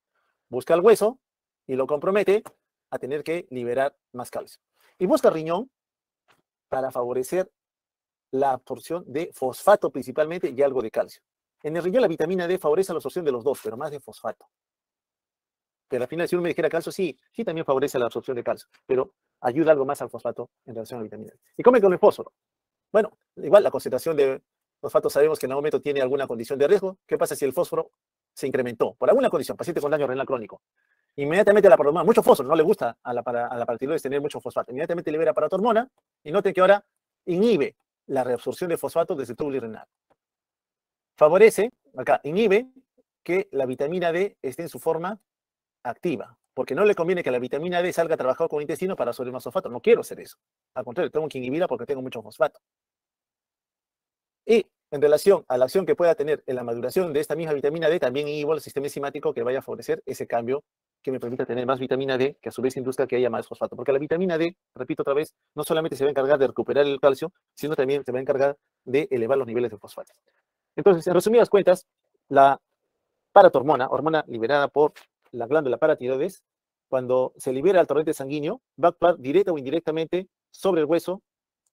Busca el hueso y lo compromete a tener que liberar más calcio. Y busca el riñón para favorecer la absorción de fosfato principalmente y algo de calcio. En el riñón la vitamina D favorece la absorción de los dos, pero más de fosfato. Pero al final, si uno me dijera calcio, sí también favorece la absorción de calcio, pero ayuda algo más al fosfato en relación a la vitamina D. ¿Y cómo con el fósforo? Bueno, igual la concentración de fosfato sabemos que en algún momento tiene alguna condición de riesgo. ¿Qué pasa si el fósforo se incrementó por alguna condición, paciente con daño renal crónico, inmediatamente la paratormona, mucho fósforo, no le gusta a la paratiroides tener mucho fosfato, inmediatamente libera paratormona y noten que ahora inhibe la reabsorción de fosfato desde el túbulo renal. Favorece, acá, inhibe que la vitamina D esté en su forma activa, porque no le conviene que la vitamina D salga a trabajar con el intestino para absorber más fosfato. No quiero hacer eso. Al contrario, tengo que inhibirla porque tengo mucho fosfato. Y en relación a la acción que pueda tener en la maduración de esta misma vitamina D, también inhibo el sistema enzimático que vaya a favorecer ese cambio que me permita tener más vitamina D, que a su vez induzca que haya más fosfato. Porque la vitamina D, repito otra vez, no solamente se va a encargar de recuperar el calcio, sino también se va a encargar de elevar los niveles de fosfato. Entonces, en resumidas cuentas, la paratormona, hormona liberada por la glándula paratiroides, cuando se libera al torrente sanguíneo, va a actuar directa o indirectamente sobre el hueso,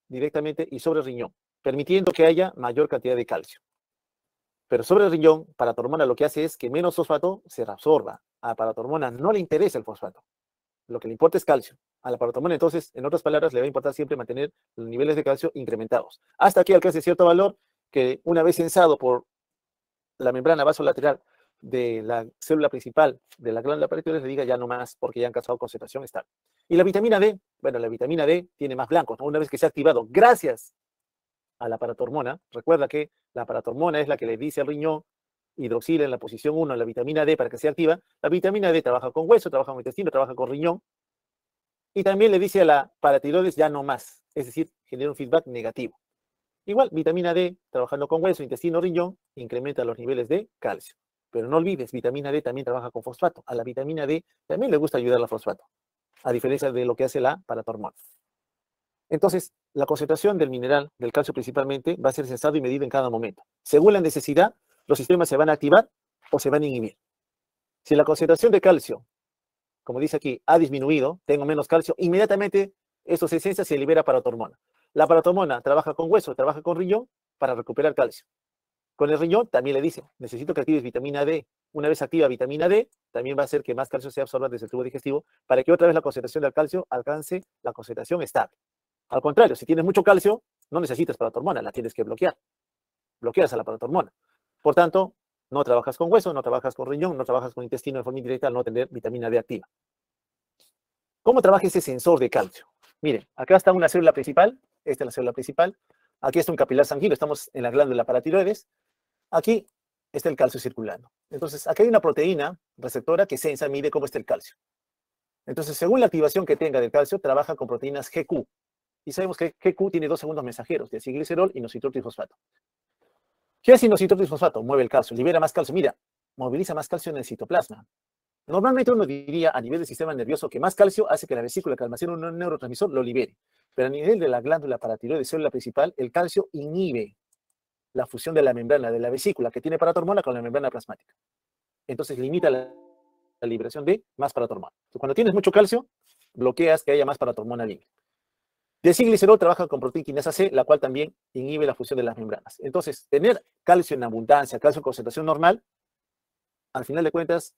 directamente y sobre el riñón, permitiendo que haya mayor cantidad de calcio. Pero sobre el riñón, paratormona lo que hace es que menos fosfato se reabsorba. A la paratormona no le interesa el fosfato. Lo que le importa es calcio. A la paratormona, entonces, en otras palabras, le va a importar siempre mantener los niveles de calcio incrementados. Hasta que alcance cierto valor que, una vez censado por la membrana vasolateral de la célula principal de la glándula paratiroides, le diga ya no más porque ya han alcanzado concentración estable. Y la vitamina D, bueno, la vitamina D tiene más blancos, ¿no? Una vez que se ha activado, gracias a la paratormona, recuerda que la paratormona es la que le dice al riñón, hidroxila en la posición 1 la vitamina D para que sea activa. La vitamina D trabaja con hueso, trabaja con intestino, trabaja con riñón, y también le dice a la paratiroides ya no más, es decir, genera un feedback negativo. Igual, vitamina D, trabajando con hueso, intestino, riñón, incrementa los niveles de calcio. Pero no olvides, vitamina D también trabaja con fosfato. A la vitamina D también le gusta ayudar al fosfato, a diferencia de lo que hace la paratormona. Entonces, la concentración del mineral, del calcio principalmente, va a ser censado y medido en cada momento. Según la necesidad, los sistemas se van a activar o se van a inhibir. Si la concentración de calcio, como dice aquí, ha disminuido, tengo menos calcio, inmediatamente esto se censa y se libera paratormona. La paratormona trabaja con hueso, trabaja con riñón para recuperar calcio. Con el riñón también le dice, necesito que actives vitamina D. Una vez activa vitamina D, también va a hacer que más calcio se absorba desde el tubo digestivo para que otra vez la concentración del calcio alcance la concentración estable. Al contrario, si tienes mucho calcio, no necesitas paratormona, la tienes que bloquear. Bloqueas a la paratormona. Por tanto, no trabajas con hueso, no trabajas con riñón, no trabajas con intestino de forma indirecta al no tener vitamina D activa. ¿Cómo trabaja ese sensor de calcio? Miren, acá está una célula principal, esta es la célula principal, aquí está un capilar sanguíneo, estamos en la glándula paratiroides, aquí está el calcio circulando. Entonces, aquí hay una proteína receptora que sensa, mide cómo está el calcio. Entonces, según la activación que tenga del calcio, trabaja con proteínas GQ. Y sabemos que GQ tiene dos segundos mensajeros, deacilglicerol y inositol-trifosfato. ¿Qué hace inositol-trifosfato? Mueve el calcio, libera más calcio. Mira, moviliza más calcio en el citoplasma. Normalmente uno diría a nivel del sistema nervioso que más calcio hace que la vesícula que almacena un neurotransmisor lo libere. Pero a nivel de la glándula paratiroides, célula principal, el calcio inhibe la fusión de la membrana de la vesícula que tiene paratormona con la membrana plasmática. Entonces limita la liberación de más paratormona. Entonces, cuando tienes mucho calcio, bloqueas que haya más paratormona libre. Deacilglicerol trabaja con proteína quinasa C, la cual también inhibe la fusión de las membranas. Entonces, tener calcio en abundancia, calcio en concentración normal, al final de cuentas,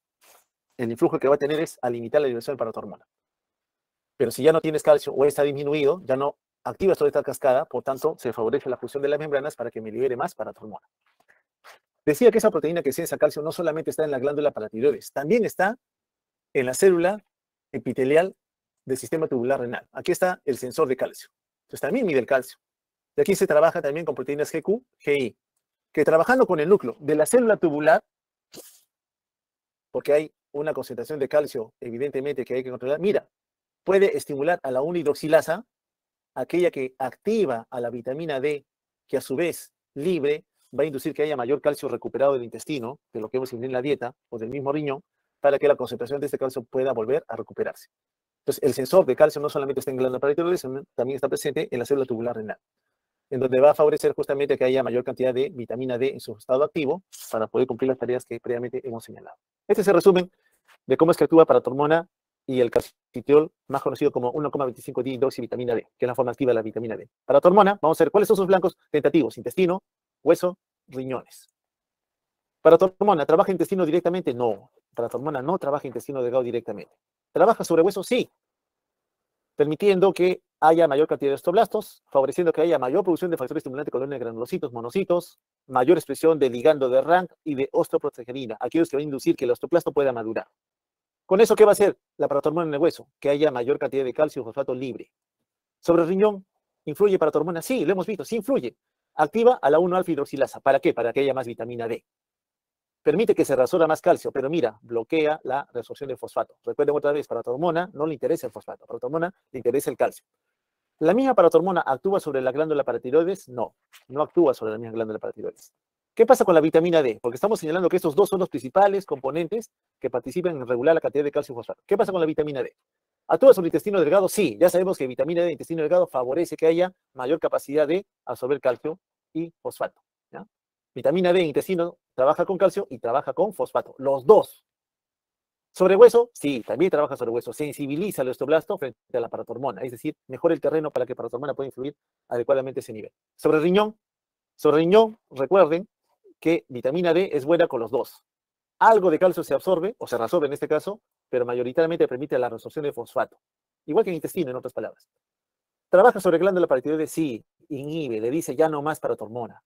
el influjo que va a tener es a limitar la liberación de paratormona. Pero si ya no tienes calcio o está disminuido, ya no activas toda esta cascada, por tanto, se favorece la fusión de las membranas para que me libere más paratormona. Decía que esa proteína que sensa calcio no solamente está en la glándula paratiroides, también está en la célula epitelial del sistema tubular renal. Aquí está el sensor de calcio. Entonces también mide el calcio. Y aquí se trabaja también con proteínas GQ, GI, que trabajando con el núcleo de la célula tubular, porque hay una concentración de calcio, evidentemente, que hay que controlar, mira, puede estimular a la 1-hidroxilasa, aquella que activa a la vitamina D, que a su vez libre va a inducir que haya mayor calcio recuperado del intestino, de lo que hemos visto en la dieta, o del mismo riñón, para que la concentración de este calcio pueda volver a recuperarse. Entonces, el sensor de calcio no solamente está en glándula paratiroides, sino también está presente en la célula tubular renal, en donde va a favorecer justamente que haya mayor cantidad de vitamina D en su estado activo para poder cumplir las tareas que previamente hemos señalado. Este es el resumen de cómo es que actúa paratormona y el calcitriol, más conocido como 1,25-dihidroxivitamina D, que es la forma activa de la vitamina D. Paratormona, vamos a ver cuáles son sus blancos tentativos: intestino, hueso, riñones. Paratormona, ¿trabaja intestino directamente? No. Paratormona no trabaja intestino delgado directamente. ¿Trabaja sobre hueso? Sí. permitiendo que haya mayor cantidad de osteoblastos, favoreciendo que haya mayor producción de factores estimulantes colonia de granulocitos, monocitos, mayor expresión de ligando de Rank y de osteoprotegerina, aquellos que van a inducir que el osteoplasto pueda madurar. ¿Con eso qué va a hacer la paratormona en el hueso? Que haya mayor cantidad de calcio y fosfato libre. Sobre el riñón, ¿influye paratormona? Sí, lo hemos visto, sí influye. Activa a la 1-alfa hidroxilasa. ¿Para qué? Para que haya más vitamina D. Permite que se reabsorba más calcio, pero mira, bloquea la reabsorción de fosfato. Recuerden otra vez, paratormona no le interesa el fosfato, paratormona le interesa el calcio. ¿La misma paratormona actúa sobre la glándula paratiroides? No, no actúa sobre la misma glándula paratiroides. ¿Qué pasa con la vitamina D? Porque estamos señalando que estos dos son los principales componentes que participan en regular la cantidad de calcio y fosfato. ¿Qué pasa con la vitamina D? ¿Actúa sobre el intestino delgado? Sí, ya sabemos que vitamina D en intestino delgado favorece que haya mayor capacidad de absorber calcio y fosfato. ¿Ya? Vitamina D en intestino trabaja con calcio y trabaja con fosfato, los dos. Sobre hueso, sí, también trabaja sobre hueso. Sensibiliza al osteoblasto frente a la paratormona, es decir, mejora el terreno para que la paratormona pueda influir adecuadamente ese nivel. Sobre riñón, recuerden que vitamina D es buena con los dos. Algo de calcio se absorbe, o se reabsorbe en este caso, pero mayoritariamente permite la reabsorción de fosfato. Igual que en intestino, en otras palabras. ¿Trabaja sobre glándula paratiroides? Sí, inhibe, le dice ya no más paratormona.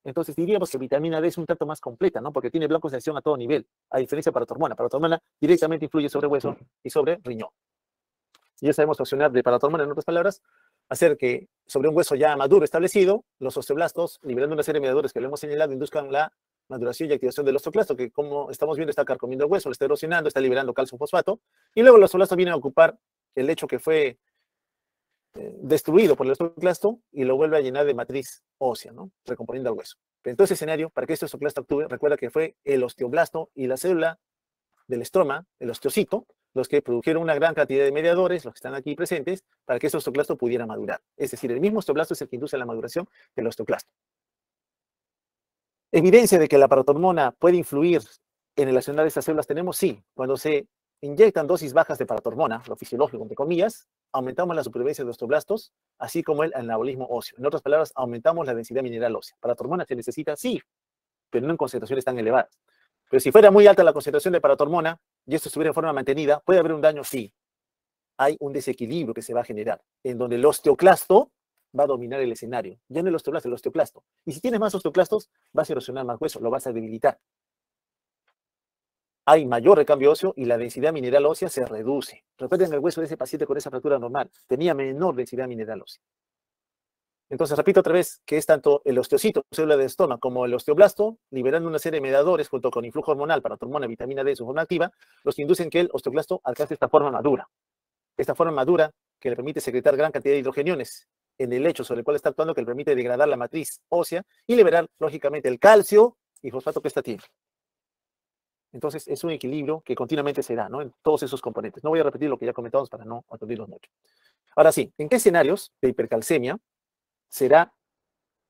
Entonces diríamos que vitamina D es un tanto más completa, ¿no? Porque tiene blancos de acción a todo nivel, a diferencia de paratormona. Paratormona directamente influye sobre hueso y sobre riñón. Y ya sabemos accionar de paratormona, en otras palabras, hacer que sobre un hueso ya maduro establecido, los osteoblastos, liberando una serie de mediadores que lo hemos señalado, induzcan la maduración y activación del osteoclasto, que como estamos viendo está carcomiendo el hueso, lo está erosionando, está liberando calcio fosfato, y luego los osteoblastos vienen a ocupar el hecho que fue destruido por el osteoclasto y lo vuelve a llenar de matriz ósea, ¿no? Recomponiendo al hueso. Pero en todo ese escenario, para que este osteoclasto actúe, recuerda que fue el osteoblasto y la célula del estroma, el osteocito, los que produjeron una gran cantidad de mediadores, los que están aquí presentes, para que ese osteoclasto pudiera madurar. Es decir, el mismo osteoblasto es el que induce la maduración del osteoclasto. ¿Evidencia de que la paratormona puede influir en el accionar de estas células tenemos? Sí. Cuando se inyectan dosis bajas de paratormona, lo fisiológico, entre comillas, aumentamos la supervivencia de osteoblastos, así como el anabolismo óseo. En otras palabras, aumentamos la densidad mineral ósea. Paratormona se necesita, sí, pero no en concentraciones tan elevadas. Pero si fuera muy alta la concentración de paratormona y esto estuviera en forma mantenida, ¿puede haber un daño? Sí. Hay un desequilibrio que se va a generar, en donde el osteoclasto va a dominar el escenario. Ya no el osteoblasto, el osteoclasto. Y si tienes más osteoclastos, vas a erosionar más hueso, lo vas a debilitar. Hay mayor recambio óseo y la densidad mineral ósea se reduce. Recuerden el hueso de ese paciente con esa fractura normal, tenía menor densidad mineral ósea. Entonces, repito otra vez que es tanto el osteocito, célula de estoma, como el osteoblasto, liberando una serie de mediadores junto con influjo hormonal, paratormona, vitamina D en su forma activa, los que inducen que el osteoclasto alcance esta forma madura. Esta forma madura que le permite secretar gran cantidad de hidrogeniones en el lecho sobre el cual está actuando, que le permite degradar la matriz ósea y liberar, lógicamente, el calcio y fosfato que esta tiene. Entonces, es un equilibrio que continuamente se da, ¿no? En todos esos componentes. No voy a repetir lo que ya comentamos para no aturdirlos mucho. Ahora sí, ¿en qué escenarios de hipercalcemia será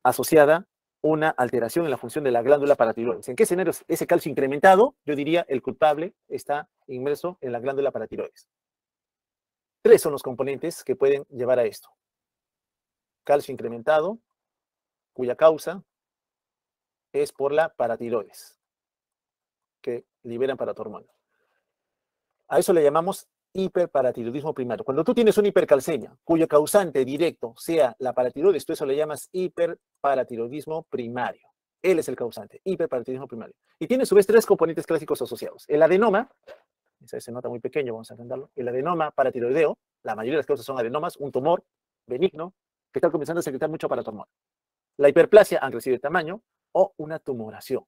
asociada una alteración en la función de la glándula paratiroides? ¿En qué escenarios ese calcio incrementado? Yo diría el culpable está inmerso en la glándula paratiroides. 3 son los componentes que pueden llevar a esto. Calcio incrementado, cuya causa es por la paratiroides, que liberan paratormona. A eso le llamamos hiperparatiroidismo primario. Cuando tú tienes una hipercalcemia, cuyo causante directo sea la paratiroides, tú eso le llamas hiperparatiroidismo primario. Él es el causante, hiperparatiroidismo primario. Y tiene a su vez 3 componentes clásicos asociados. El adenoma, ese se nota muy pequeño, vamos a entenderlo. El adenoma paratiroideo, la mayoría de las causas son adenomas, un tumor benigno que está comenzando a secretar mucho paratormona. La hiperplasia han crecido de tamaño o una tumoración.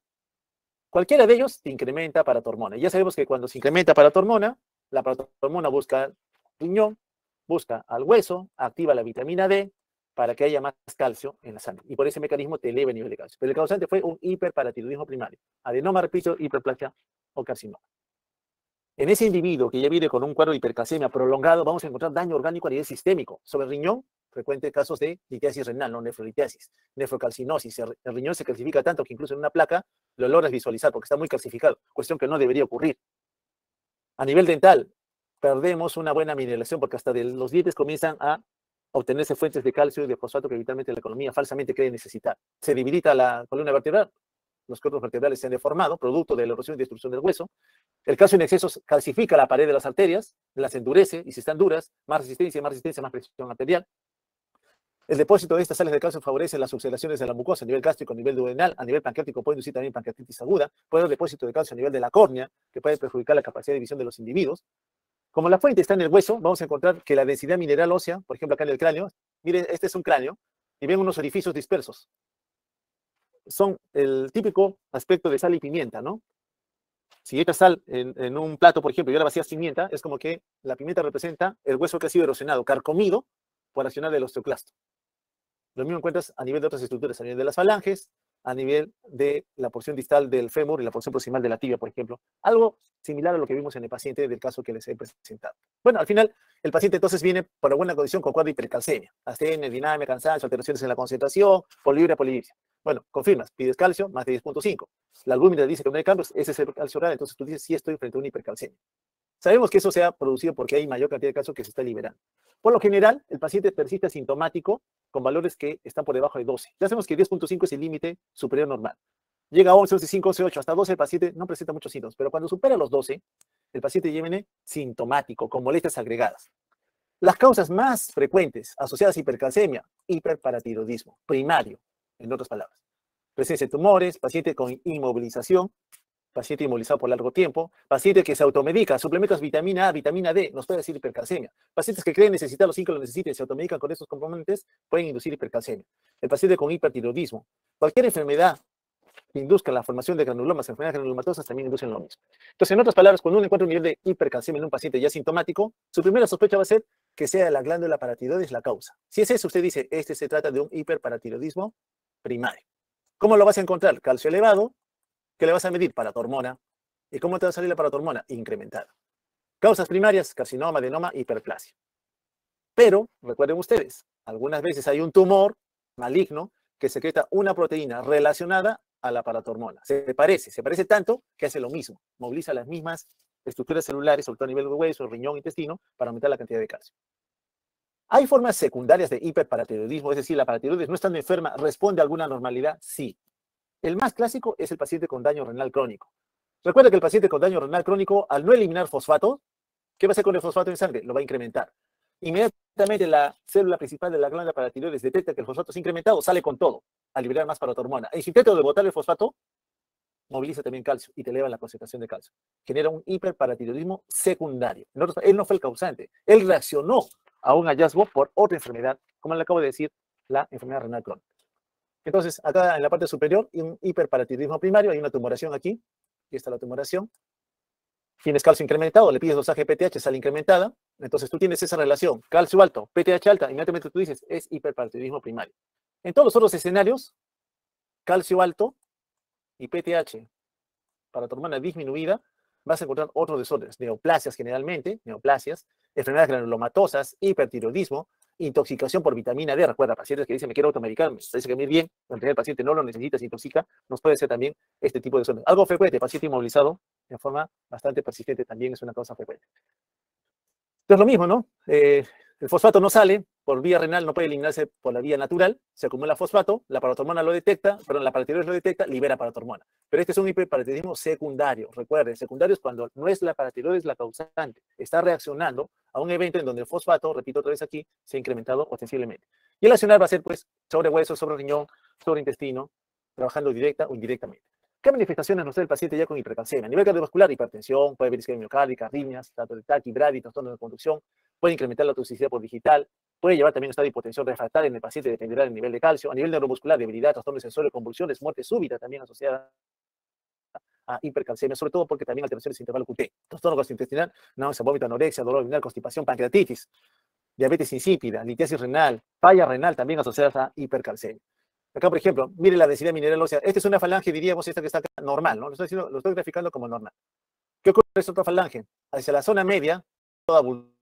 Cualquiera de ellos te incrementa paratormona. Y ya sabemos que cuando se incrementa paratormona, la paratormona busca riñón, busca al hueso, activa la vitamina D para que haya más calcio en la sangre. Y por ese mecanismo te eleva el nivel de calcio. Pero el causante fue un hiperparatiroidismo primario. Adenoma, repito, hiperplasia o carcinoma. En ese individuo que ya viene con un cuadro de hipercalcemia prolongado, vamos a encontrar daño orgánico a nivel sistémico. Sobre el riñón, frecuentes casos de litiasis renal, no nefrolitiasis, nefrocalcinosis. El riñón se calcifica tanto que incluso en una placa lo logras visualizar porque está muy calcificado, cuestión que no debería ocurrir. A nivel dental, perdemos una buena mineralización porque hasta de los dientes comienzan a obtenerse fuentes de calcio y de fosfato que vitalmente la economía falsamente cree necesitar. Se debilita la columna vertebral, los cuerpos vertebrales se han deformado, producto de la erosión y destrucción del hueso. El calcio en exceso calcifica la pared de las arterias, las endurece, y si están duras, más resistencia, más presión arterial. El depósito de estas sales de calcio favorece las ulceraciones de la mucosa a nivel gástrico, a nivel duodenal, a nivel pancreático puede inducir también pancreatitis aguda, puede haber depósito de calcio a nivel de la córnea, que puede perjudicar la capacidad de visión de los individuos. Como la fuente está en el hueso, vamos a encontrar que la densidad mineral ósea, por ejemplo acá en el cráneo, miren, este es un cráneo, y ven unos orificios dispersos. Son el típico aspecto de sal y pimienta, ¿no? Si echas sal en un plato, por ejemplo, y ahora vacías pimienta, es como que la pimienta representa el hueso que ha sido erosionado, carcomido por accionar del osteoclasto. Lo mismo encuentras a nivel de otras estructuras, a nivel de las falanges, a nivel de la porción distal del fémur y la porción proximal de la tibia, por ejemplo. Algo similar a lo que vimos en el paciente del caso que les he presentado. Bueno, al final, el paciente entonces viene por alguna condición con cuadro de hipercalcemia, astenia, dinámica, cansancio, alteraciones en la concentración, poliuria, polidipsia. Bueno, confirmas, pides calcio, más de 10.5. La albúmina dice que no hay cambios, ese es el calcio oral, entonces tú dices, sí estoy frente a una hipercalcemia. Sabemos que eso se ha producido porque hay mayor cantidad de calcio que se está liberando. Por lo general, el paciente persiste asintomático con valores que están por debajo de 12. Ya sabemos que 10.5 es el límite superior normal. Llega a 11, 11.5, 11.8, hasta 12 el paciente no presenta muchos síntomas, pero cuando supera los 12, el paciente ya viene sintomático, con molestias agregadas. Las causas más frecuentes asociadas a hipercalcemia, hiperparatiroidismo, primario, en otras palabras. Presencia de tumores, paciente con inmovilización, paciente inmovilizado por largo tiempo, paciente que se automedica, suplementos vitamina A, vitamina D, nos puede decir hipercalcemia. Pacientes que creen necesitarlo sin que lo necesiten, se automedican con estos componentes, pueden inducir hipercalcemia. El paciente con hipertiroidismo, cualquier enfermedad que induzca la formación de granulomas, enfermedades granulomatosas también inducen lo mismo. Entonces, en otras palabras, cuando uno encuentra un nivel de hipercalcemia en un paciente ya sintomático, su primera sospecha va a ser que sea la glándula paratiroides la causa. Si es eso, usted dice, este se trata de un hiperparatiroidismo primario. ¿Cómo lo vas a encontrar? Calcio elevado. ¿Qué le vas a medir? Paratormona. ¿Y cómo te va a salir la paratormona? Incrementada. Causas primarias, carcinoma, adenoma, hiperplasia. Pero, recuerden ustedes, algunas veces hay un tumor maligno que secreta una proteína relacionada a la paratormona. Se parece tanto que hace lo mismo. Moviliza las mismas estructuras celulares, sobre todo a nivel de hueso, riñón, intestino, para aumentar la cantidad de calcio. ¿Hay formas secundarias de hiperparatiroidismo? Es decir, la paratiroides no estando enferma responde a alguna normalidad. Sí. El más clásico es el paciente con daño renal crónico. Recuerda que el paciente con daño renal crónico, al no eliminar fosfato, ¿qué va a hacer con el fosfato en sangre? Lo va a incrementar. Inmediatamente la célula principal de la glándula paratiroides detecta que el fosfato es incrementado, sale con todo a liberar más paratormona. En su intento de botar el fosfato, moviliza también calcio y te eleva la concentración de calcio. Genera un hiperparatiroidismo secundario. Él no fue el causante. Él reaccionó a un hallazgo por otra enfermedad, como le acabo de decir, la enfermedad renal crónica. Entonces, acá en la parte superior, un hiperparatiroidismo primario, hay una tumoración aquí. Aquí está la tumoración. Tienes calcio incrementado, le pides dosaje PTH, sale incrementada. Entonces tú tienes esa relación, calcio alto, PTH alta, inmediatamente tú dices, es hiperparatiroidismo primario. En todos los otros escenarios, calcio alto y PTH, paratormona disminuida, vas a encontrar otros desórdenes, neoplasias generalmente, enfermedades granulomatosas, hipertiroidismo, intoxicación por vitamina D. Recuerda, pacientes que dicen, me quiero automedicar, me parece que me ir bien, en realidad el paciente no lo necesita, se intoxica, nos puede ser también este tipo de desórdenes. Algo frecuente, paciente inmovilizado, de forma bastante persistente, también es una causa frecuente. Entonces lo mismo, ¿no? El fosfato no sale por vía renal, no puede eliminarse por la vía natural, se acumula fosfato, la paratormona lo detecta, perdón, la paratiroides lo detecta, libera paratohormona. Pero este es un hiperparatiroidismo secundario. Recuerden, secundario es cuando no es la paratiroides la causante, está reaccionando a un evento en donde el fosfato, repito otra vez aquí, se ha incrementado ostensiblemente. Y el accionar va a ser, pues, sobre hueso, sobre riñón, sobre intestino, trabajando directa o indirectamente. ¿Qué manifestaciones nos da el paciente ya con hipercalcemia? A nivel cardiovascular, hipertensión, puede haber isquemia miocárdica, arritmias, datos de taquibradi, trastornos de conducción, puede incrementar la toxicidad por digital, puede llevar también a un estado de hipotensión refractaria en el paciente, dependerá del nivel de calcio. A nivel neuromuscular, debilidad, trastornos sensorios, convulsiones, muerte súbita también asociada a hipercalcemia, sobre todo porque también alteraciones intervalo QT, trastorno gastrointestinal, náusea, vómito, anorexia, dolor abdominal, constipación, pancreatitis, diabetes insípida, litiasis renal, falla renal también asociadas a hipercalcemia. Acá, por ejemplo, mire la densidad mineral ósea. Esta es una falange, diríamos, esta que está acá, normal, ¿no? Lo estoy graficando como normal. ¿Qué ocurre con esta otra falange? Hacia la zona media, toda abultada,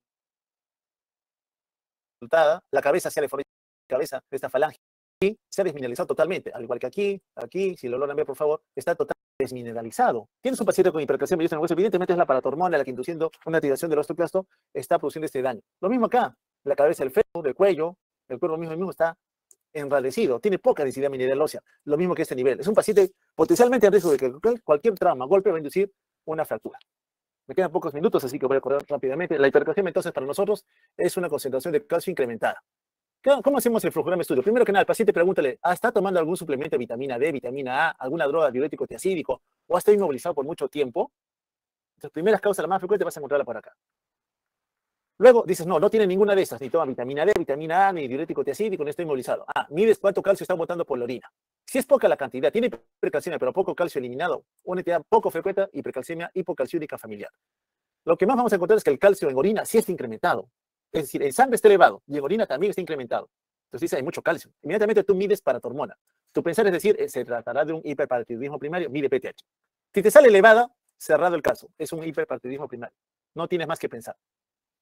la cabeza hacia la cabeza de esta falange. Y se ha desmineralizado totalmente, al igual que aquí, si lo logran ver, por favor, está totalmente desmineralizado. Tienes un paciente con hipercalcemia y hueso, evidentemente es la paratormona la que induciendo una activación del osteoclasto está produciendo este daño. Lo mismo acá, la cabeza, el fémur, el cuello, el cuerpo mismo está enrarecido, tiene poca densidad mineral ósea, lo mismo que este nivel. Es un paciente potencialmente en riesgo de que cualquier trauma, golpe va a inducir una fractura. Me quedan pocos minutos, así que voy a correr rápidamente. La hipercalcemia, entonces, para nosotros es una concentración de calcio incrementada. ¿Cómo hacemos el flujograma estudio? Primero que nada, al paciente pregúntale, ¿está tomando algún suplemento de vitamina D, vitamina A, alguna droga diurético tiacídico, o está inmovilizado por mucho tiempo? Las primeras causas, la más frecuente, vas a encontrarla por acá. Luego dices, no tiene ninguna de esas, ni toma vitamina D, vitamina A, ni diurético tiacídico, no está inmovilizado. Mides cuánto calcio está botando por la orina. Si es poca la cantidad, tiene hipercalcemia, pero poco calcio eliminado, una entidad poco frecuente, hipercalcemia hipocalciúrica familiar. Lo que más vamos a encontrar es que el calcio en orina sí está incrementado. Es decir, en sangre está elevado y en orina también está incrementado. Entonces dice, hay mucho calcio. Inmediatamente tú mides paratormona. Tu pensar es decir, se tratará de un hiperparatiroidismo primario, mide PTH. Si te sale elevada, cerrado el caso, es un hiperparatiroidismo primario. No tienes más que pensar.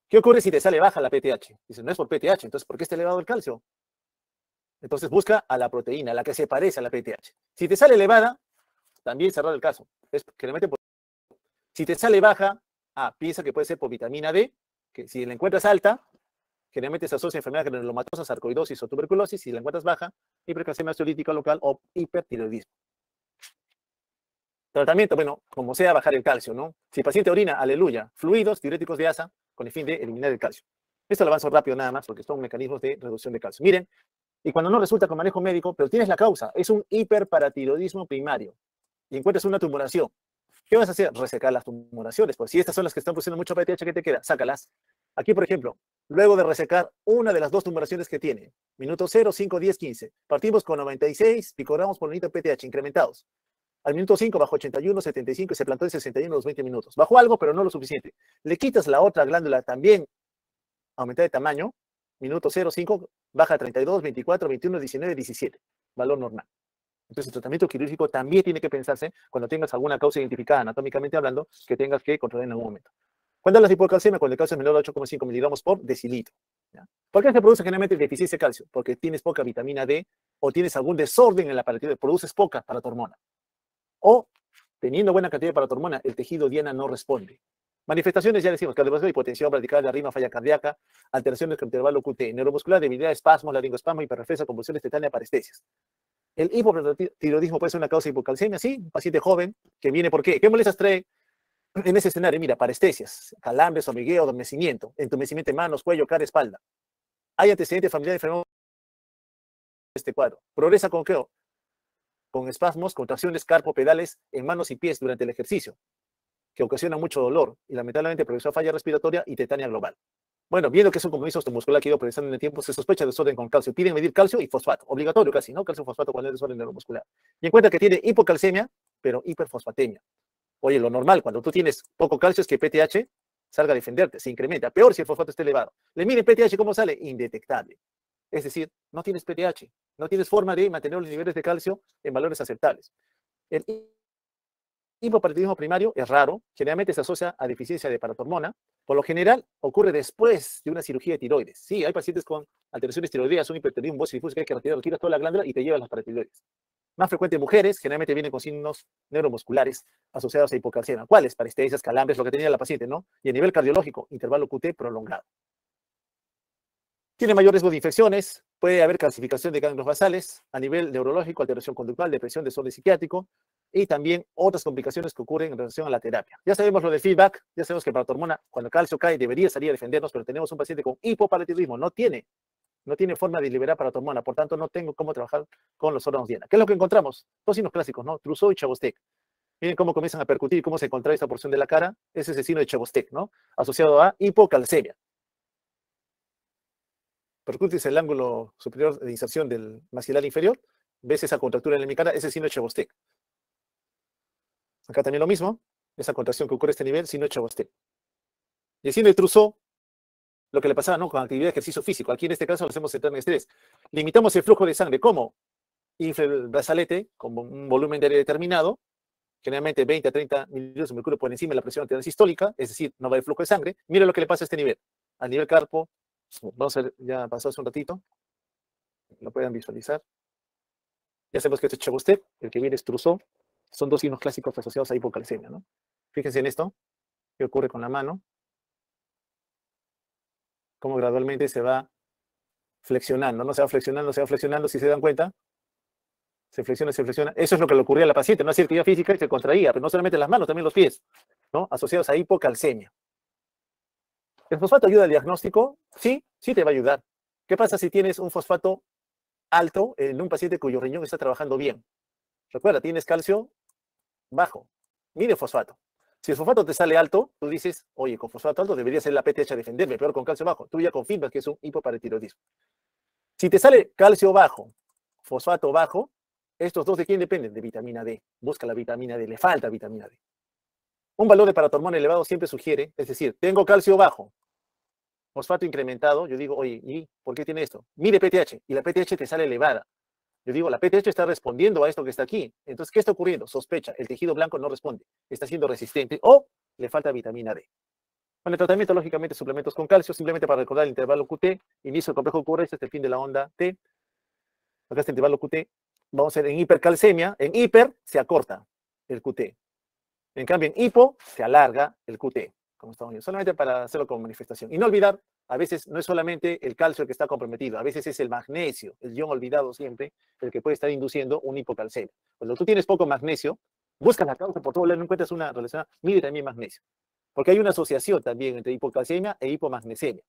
¿Qué ocurre si te sale baja la PTH? Dice, no es por PTH, entonces ¿por qué está elevado el calcio? Entonces busca a la proteína, la que se parece a la PTH. Si te sale elevada, también cerrado el caso. Es que le meten por... Si te sale baja, piensa que puede ser por vitamina D, que si la encuentras alta, generalmente se asocia a enfermedades granulomatosas, sarcoidosis o tuberculosis. Si la encuentras baja, hipercalcemia osteolítica local o hipertiroidismo. Tratamiento, bueno, como sea, bajar el calcio, ¿no? Si el paciente orina, aleluya, fluidos, diuréticos de asa, con el fin de eliminar el calcio. Esto lo avanzo rápido nada más, porque son mecanismos de reducción de calcio. Miren, y cuando no resulta con manejo médico, pero tienes la causa, es un hiperparatiroidismo primario, y encuentras una tumoración, ¿qué vas a hacer? Resecar las tumoraciones, pues si estas son las que están produciendo mucho PTH, ¿qué te queda? Sácalas. Aquí, por ejemplo, luego de resecar una de las dos tumoraciones que tiene, minuto 0, 5, 10, 15, partimos con 96 picogramos por unidad de PTH incrementados. Al minuto 5 bajó 81, 75 y se plantó en 61 a los 20 minutos. Bajó algo, pero no lo suficiente. Le quitas la otra glándula también aumentada de tamaño, minuto 0, 5, baja a 32, 24, 21, 19, 17. Valor normal. Entonces el tratamiento quirúrgico también tiene que pensarse cuando tengas alguna causa identificada anatómicamente hablando que tengas que controlar en algún momento. ¿Cuándo es la hipocalcemia? Cuando el calcio es menor a 8,5 miligramos por decilitro. ¿Ya? ¿Por qué se produce generalmente deficiencia de calcio? Porque tienes poca vitamina D o tienes algún desorden en la paratiroide, produces poca paratormona. O, teniendo buena cantidad de paratormona, el tejido diana no responde. Manifestaciones, ya decimos, cardiovascular, hipotensión, bradicardia, arritmia, falla cardíaca, alteraciones del intervalo QT, neuromuscular, debilidad, espasmos, laringoespasmo, hiperreflexa, convulsiones, tetania, parestesias. El hipotiroidismo puede ser una causa de hipocalcemia, sí, un paciente joven que viene, ¿por qué? ¿Qué molestias trae en ese escenario? Mira, parestesias, calambres, hormigueo, entumecimiento en manos, cuello, cara, espalda. Hay antecedentes familiares de enfermedad de este cuadro. Progresa con qué? Con espasmos, contracciones, carpopedales en manos y pies durante el ejercicio, que ocasiona mucho dolor y lamentablemente progresó a falla respiratoria y tetania global. Bueno, viendo que es un compromiso osteomuscular que ha ido progresando en el tiempo, se sospecha de desorden con calcio. Piden medir calcio y fosfato, obligatorio casi, ¿no? Calcio fosfato cuando es desorden neuromuscular. Y encuentra que tiene hipocalcemia, pero hiperfosfatemia. Oye, lo normal cuando tú tienes poco calcio es que PTH salga a defenderte, se incrementa. Peor si el fosfato está elevado. Le miden PTH, ¿cómo sale? Indetectable. Es decir, no tienes PTH, no tienes forma de mantener los niveles de calcio en valores aceptables. El hipoparatiroidismo primario es raro, generalmente se asocia a deficiencia de paratormona. Por lo general, ocurre después de una cirugía de tiroides. Sí, hay pacientes con alteraciones tiroideas, un hipertiroidismo bocio difuso que hay que retiras toda la glándula y te llevas las paratiroides. Más frecuente en mujeres, generalmente vienen con signos neuromusculares asociados a hipocalcemia. ¿Cuáles? Parestesias, calambres, lo que tenía la paciente, ¿no? Y a nivel cardiológico, intervalo QT prolongado. Tiene mayor riesgo de infecciones, puede haber calcificación de ganglios basales, a nivel neurológico, alteración conductual, depresión, desorden psiquiátrico, y también otras complicaciones que ocurren en relación a la terapia. Ya sabemos lo del feedback, ya sabemos que el paratormona, cuando el calcio cae, debería salir a defendernos, pero tenemos un paciente con hipoparatiroidismo, no tiene forma de liberar paratormona, por tanto no tengo cómo trabajar con los órganos diana. ¿Qué es lo que encontramos? Dos signos clásicos, ¿no? Trousseau y Chevostek. Miren cómo comienzan a percutir y cómo se contrae esta porción de la cara, ese es el signo de Chevostek, ¿no? Asociado a hipocalcemia. Percutes el ángulo superior de inserción del maxilar inferior, ves esa contractura en mi cara, ese es el signo de Chevostek. Acá también lo mismo, esa contracción que ocurre a este nivel, signo de Chevostek. Y el signo de Trousseau, lo que le pasaba, ¿no? Con actividad de ejercicio físico. Aquí en este caso lo hacemos centrar en estrés. Limitamos el flujo de sangre. ¿Cómo? Infla el brazalete con un volumen de aire determinado, generalmente 20 a 30 mililitros de mercurio por encima de la presión arterial sistólica, es decir, no va el flujo de sangre. Mira lo que le pasa a este nivel. A nivel carpo, vamos a ver, ya pasó hace un ratito, lo pueden visualizar. Ya sabemos que este es Chebostek, el que viene es Trousseau. Son dos signos clásicos asociados a hipocalcemia, ¿no? Fíjense en esto, qué ocurre con la mano, cómo gradualmente se va flexionando, ¿no? Se va flexionando, se va flexionando, si se dan cuenta, se flexiona, se flexiona. Eso es lo que le ocurría a la paciente, no hacía actividad física y se contraía, pero no solamente las manos, también los pies, ¿no? Asociados a hipocalcemia. ¿El fosfato ayuda al diagnóstico? Sí, sí te va a ayudar. ¿Qué pasa si tienes un fosfato alto en un paciente cuyo riñón está trabajando bien? Recuerda, tienes calcio bajo. Mide fosfato. Si el fosfato te sale alto, tú dices, oye, con fosfato alto debería ser la PTH a defenderme, peor con calcio bajo. Tú ya confirmas que es un hipoparatiroidismo. Si te sale calcio bajo, fosfato bajo, estos dos de quién dependen? De vitamina D. Busca la vitamina D, le falta vitamina D. Un valor de paratormona elevado siempre sugiere, es decir, tengo calcio bajo, fosfato incrementado, yo digo, oye, ¿y por qué tiene esto? Mide PTH y la PTH te sale elevada. Yo digo, la PTH está respondiendo a esto que está aquí. Entonces, ¿qué está ocurriendo? Sospecha, el tejido blanco no responde, está siendo resistente o le falta vitamina D. Bueno, el tratamiento, lógicamente, suplementos con calcio, simplemente para recordar el intervalo QT, inicio del complejo QRS, este es el fin de la onda T. Acá está el intervalo QT. Vamos a ver en hipercalcemia, en hiper se acorta el QT. En cambio, en hipo se alarga el QT, como estamos viendo, solamente para hacerlo como manifestación. Y no olvidar, a veces no es solamente el calcio el que está comprometido, a veces es el magnesio, el ion olvidado siempre, el que puede estar induciendo una hipocalcemia. Cuando tú tienes poco magnesio, buscas la causa por todo lado, no encuentras una relación, mide también magnesio. Porque hay una asociación también entre hipocalcemia e hipomagnesemia.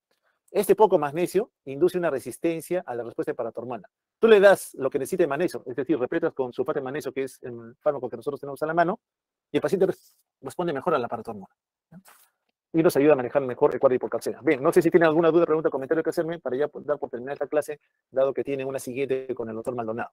Este poco magnesio induce una resistencia a la respuesta de paratormona. Tú le das lo que necesita de magnesio, es decir, repletas con sulfato de magnesio, que es el fármaco que nosotros tenemos a la mano, y el paciente responde mejor a la paratormona, ¿no? Y nos ayuda a manejar mejor el cuadro de hipocalcemia. Bien, no sé si tienen alguna duda, pregunta, comentario que hacerme para ya dar por terminar esta clase, dado que tienen una siguiente con el doctor Maldonado.